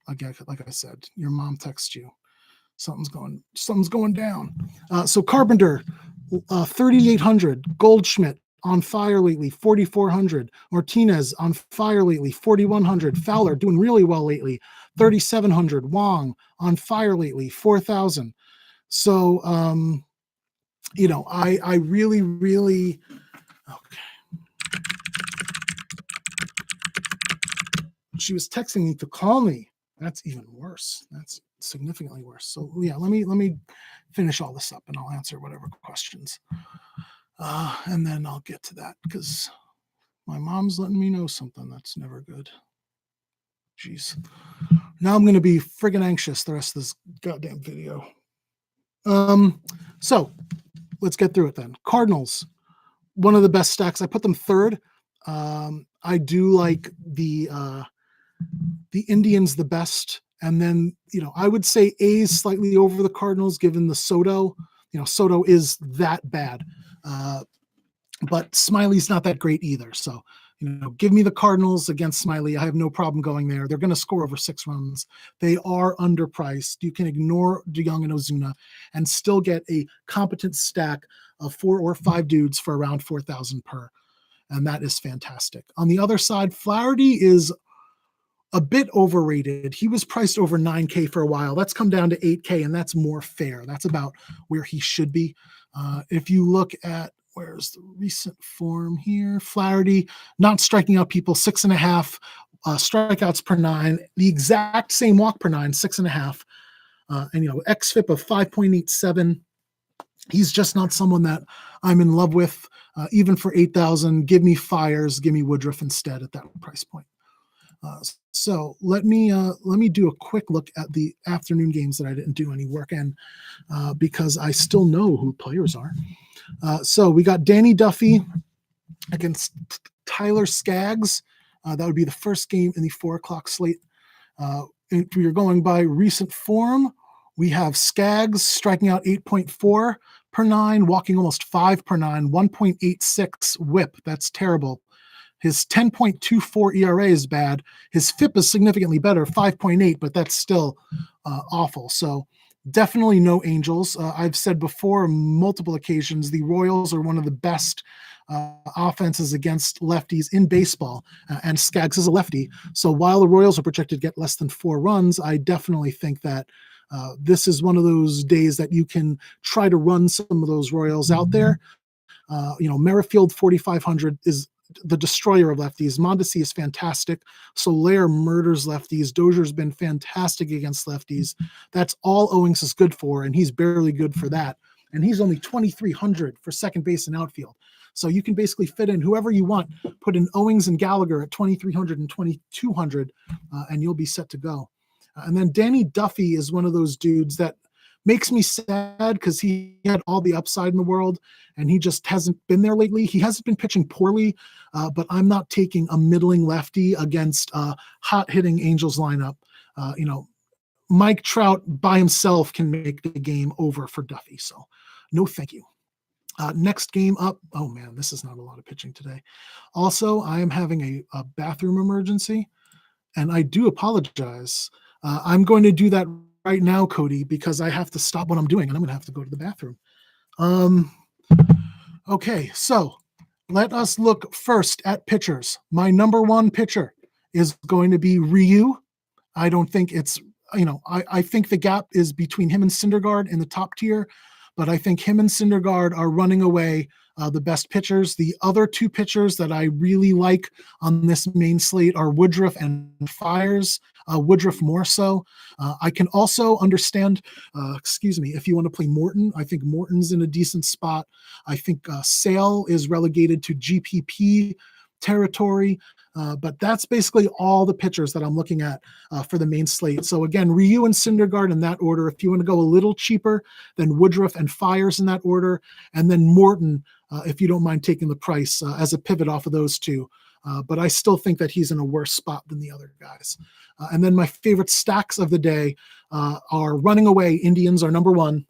Again, like I said, your mom texts you. Something's going down. So Carpenter, 3,800. Goldschmidt on fire lately, 4,400. Martinez on fire lately, 4,100. Fowler doing really well lately, 3,700. Wong on fire lately, 4,000. So, I really, really, okay. She was texting me to call me. That's even worse. That's significantly worse. So yeah, let me finish all this up and I'll answer whatever questions. And then I'll get to that because My mom's letting me know something. That's never good. Jeez. Now I'm going to be friggin' anxious the rest of this goddamn video. So let's get through it then. Cardinals, one of the best stacks. I put them third. I do like the Indians the best. And then, I would say A's slightly over the Cardinals, given the Soto. Soto is that bad. But Smiley's not that great either. So, give me the Cardinals against Smiley. I have no problem going there. They're going to score over 6 runs. They are underpriced. You can ignore DeYoung and Ozuna and still get a competent stack of 4 or 5 dudes for around 4,000 per. And that is fantastic. On the other side, Flaherty is a bit overrated. He was priced over 9K for a while. That's come down to 8K, and that's more fair. That's about where he should be. If you look at where's the recent form here, Flaherty not striking out people, 6.5 strikeouts per 9, the exact same walk per 9, 6.5, and xFIP of 5.87. He's just not someone that I'm in love with. Even for 8,000, give me Fires, give me Woodruff instead at that price point. So let me do a quick look at the afternoon games that I didn't do any work in because I still know who players are. So we got Danny Duffy against Tyler Skaggs. That would be the first game in the 4 o'clock slate. If we are going by recent form, we have Skaggs striking out 8.4 per 9, walking almost 5 per 9, 1.86 whip. That's terrible. His 10.24 ERA is bad. His FIP is significantly better, 5.8, but that's still awful. So definitely no Angels. I've said before on multiple occasions, the Royals are one of the best offenses against lefties in baseball, and Skaggs is a lefty. So while the Royals are projected to get less than 4 runs, I definitely think that this is one of those days that you can try to run some of those Royals out there. Merrifield 4,500 is the destroyer of lefties. Mondesi is fantastic. Soler murders lefties. Dozier's been fantastic against lefties. That's all Owings is good for, and he's barely good for that. And he's only 2,300 for second base and outfield. So you can basically fit in whoever you want. Put in Owings and Gallagher at 2,300 and 2,200, and you'll be set to go. And then Danny Duffy is one of those dudes that makes me sad because he had all the upside in the world and he just hasn't been there lately. He hasn't been pitching poorly, but I'm not taking a middling lefty against a hot-hitting Angels lineup. Mike Trout by himself can make the game over for Duffy, so no thank you. Next game up. Oh, man, this is not a lot of pitching today. Also, I am having a bathroom emergency, and I do apologize. I'm going to do that right now, Cody, because I have to stop what I'm doing and I'm going to have to go to the bathroom. Okay, so let us look first at pitchers. My number 1 pitcher is going to be Ryu. I don't think it's, I think the gap is between him and Syndergaard in the top tier, but I think him and Syndergaard are running away the best pitchers. The other 2 pitchers that I really like on this main slate are Woodruff and Fires. Woodruff more so. I can also understand, if you want to play Morton. I think Morton's in a decent spot. I think Sale is relegated to GPP territory. But that's basically all the pitchers that I'm looking at for the main slate. So again, Ryu and Syndergaard in that order. If you want to go a little cheaper, then Woodruff and Fires in that order. And then Morton, if you don't mind taking the price as a pivot off of those 2. But I still think that he's in a worse spot than the other guys. And then my favorite stacks of the day are running away. Indians are number 1.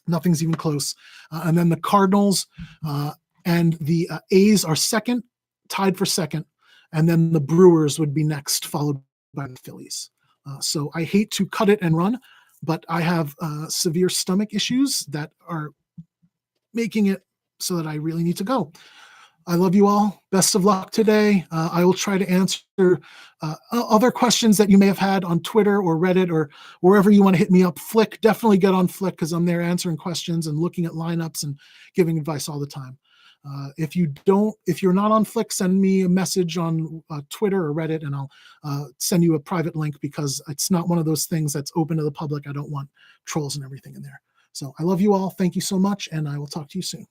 Nothing's even close. And then the Cardinals and the A's are second, tied for second. And then the Brewers would be next, followed by the Phillies. So I hate to cut it and run, but I have severe stomach issues that are making it so that I really need to go. I love you all. Best of luck today. I will try to answer other questions that you may have had on Twitter or Reddit or wherever you want to hit me up. Flick, definitely get on Flick because I'm there answering questions and looking at lineups and giving advice all the time. If you're not on Flick, send me a message on Twitter or Reddit, and I'll send you a private link because it's not one of those things that's open to the public. I don't want trolls and everything in there. So I love you all. Thank you so much, and I will talk to you soon.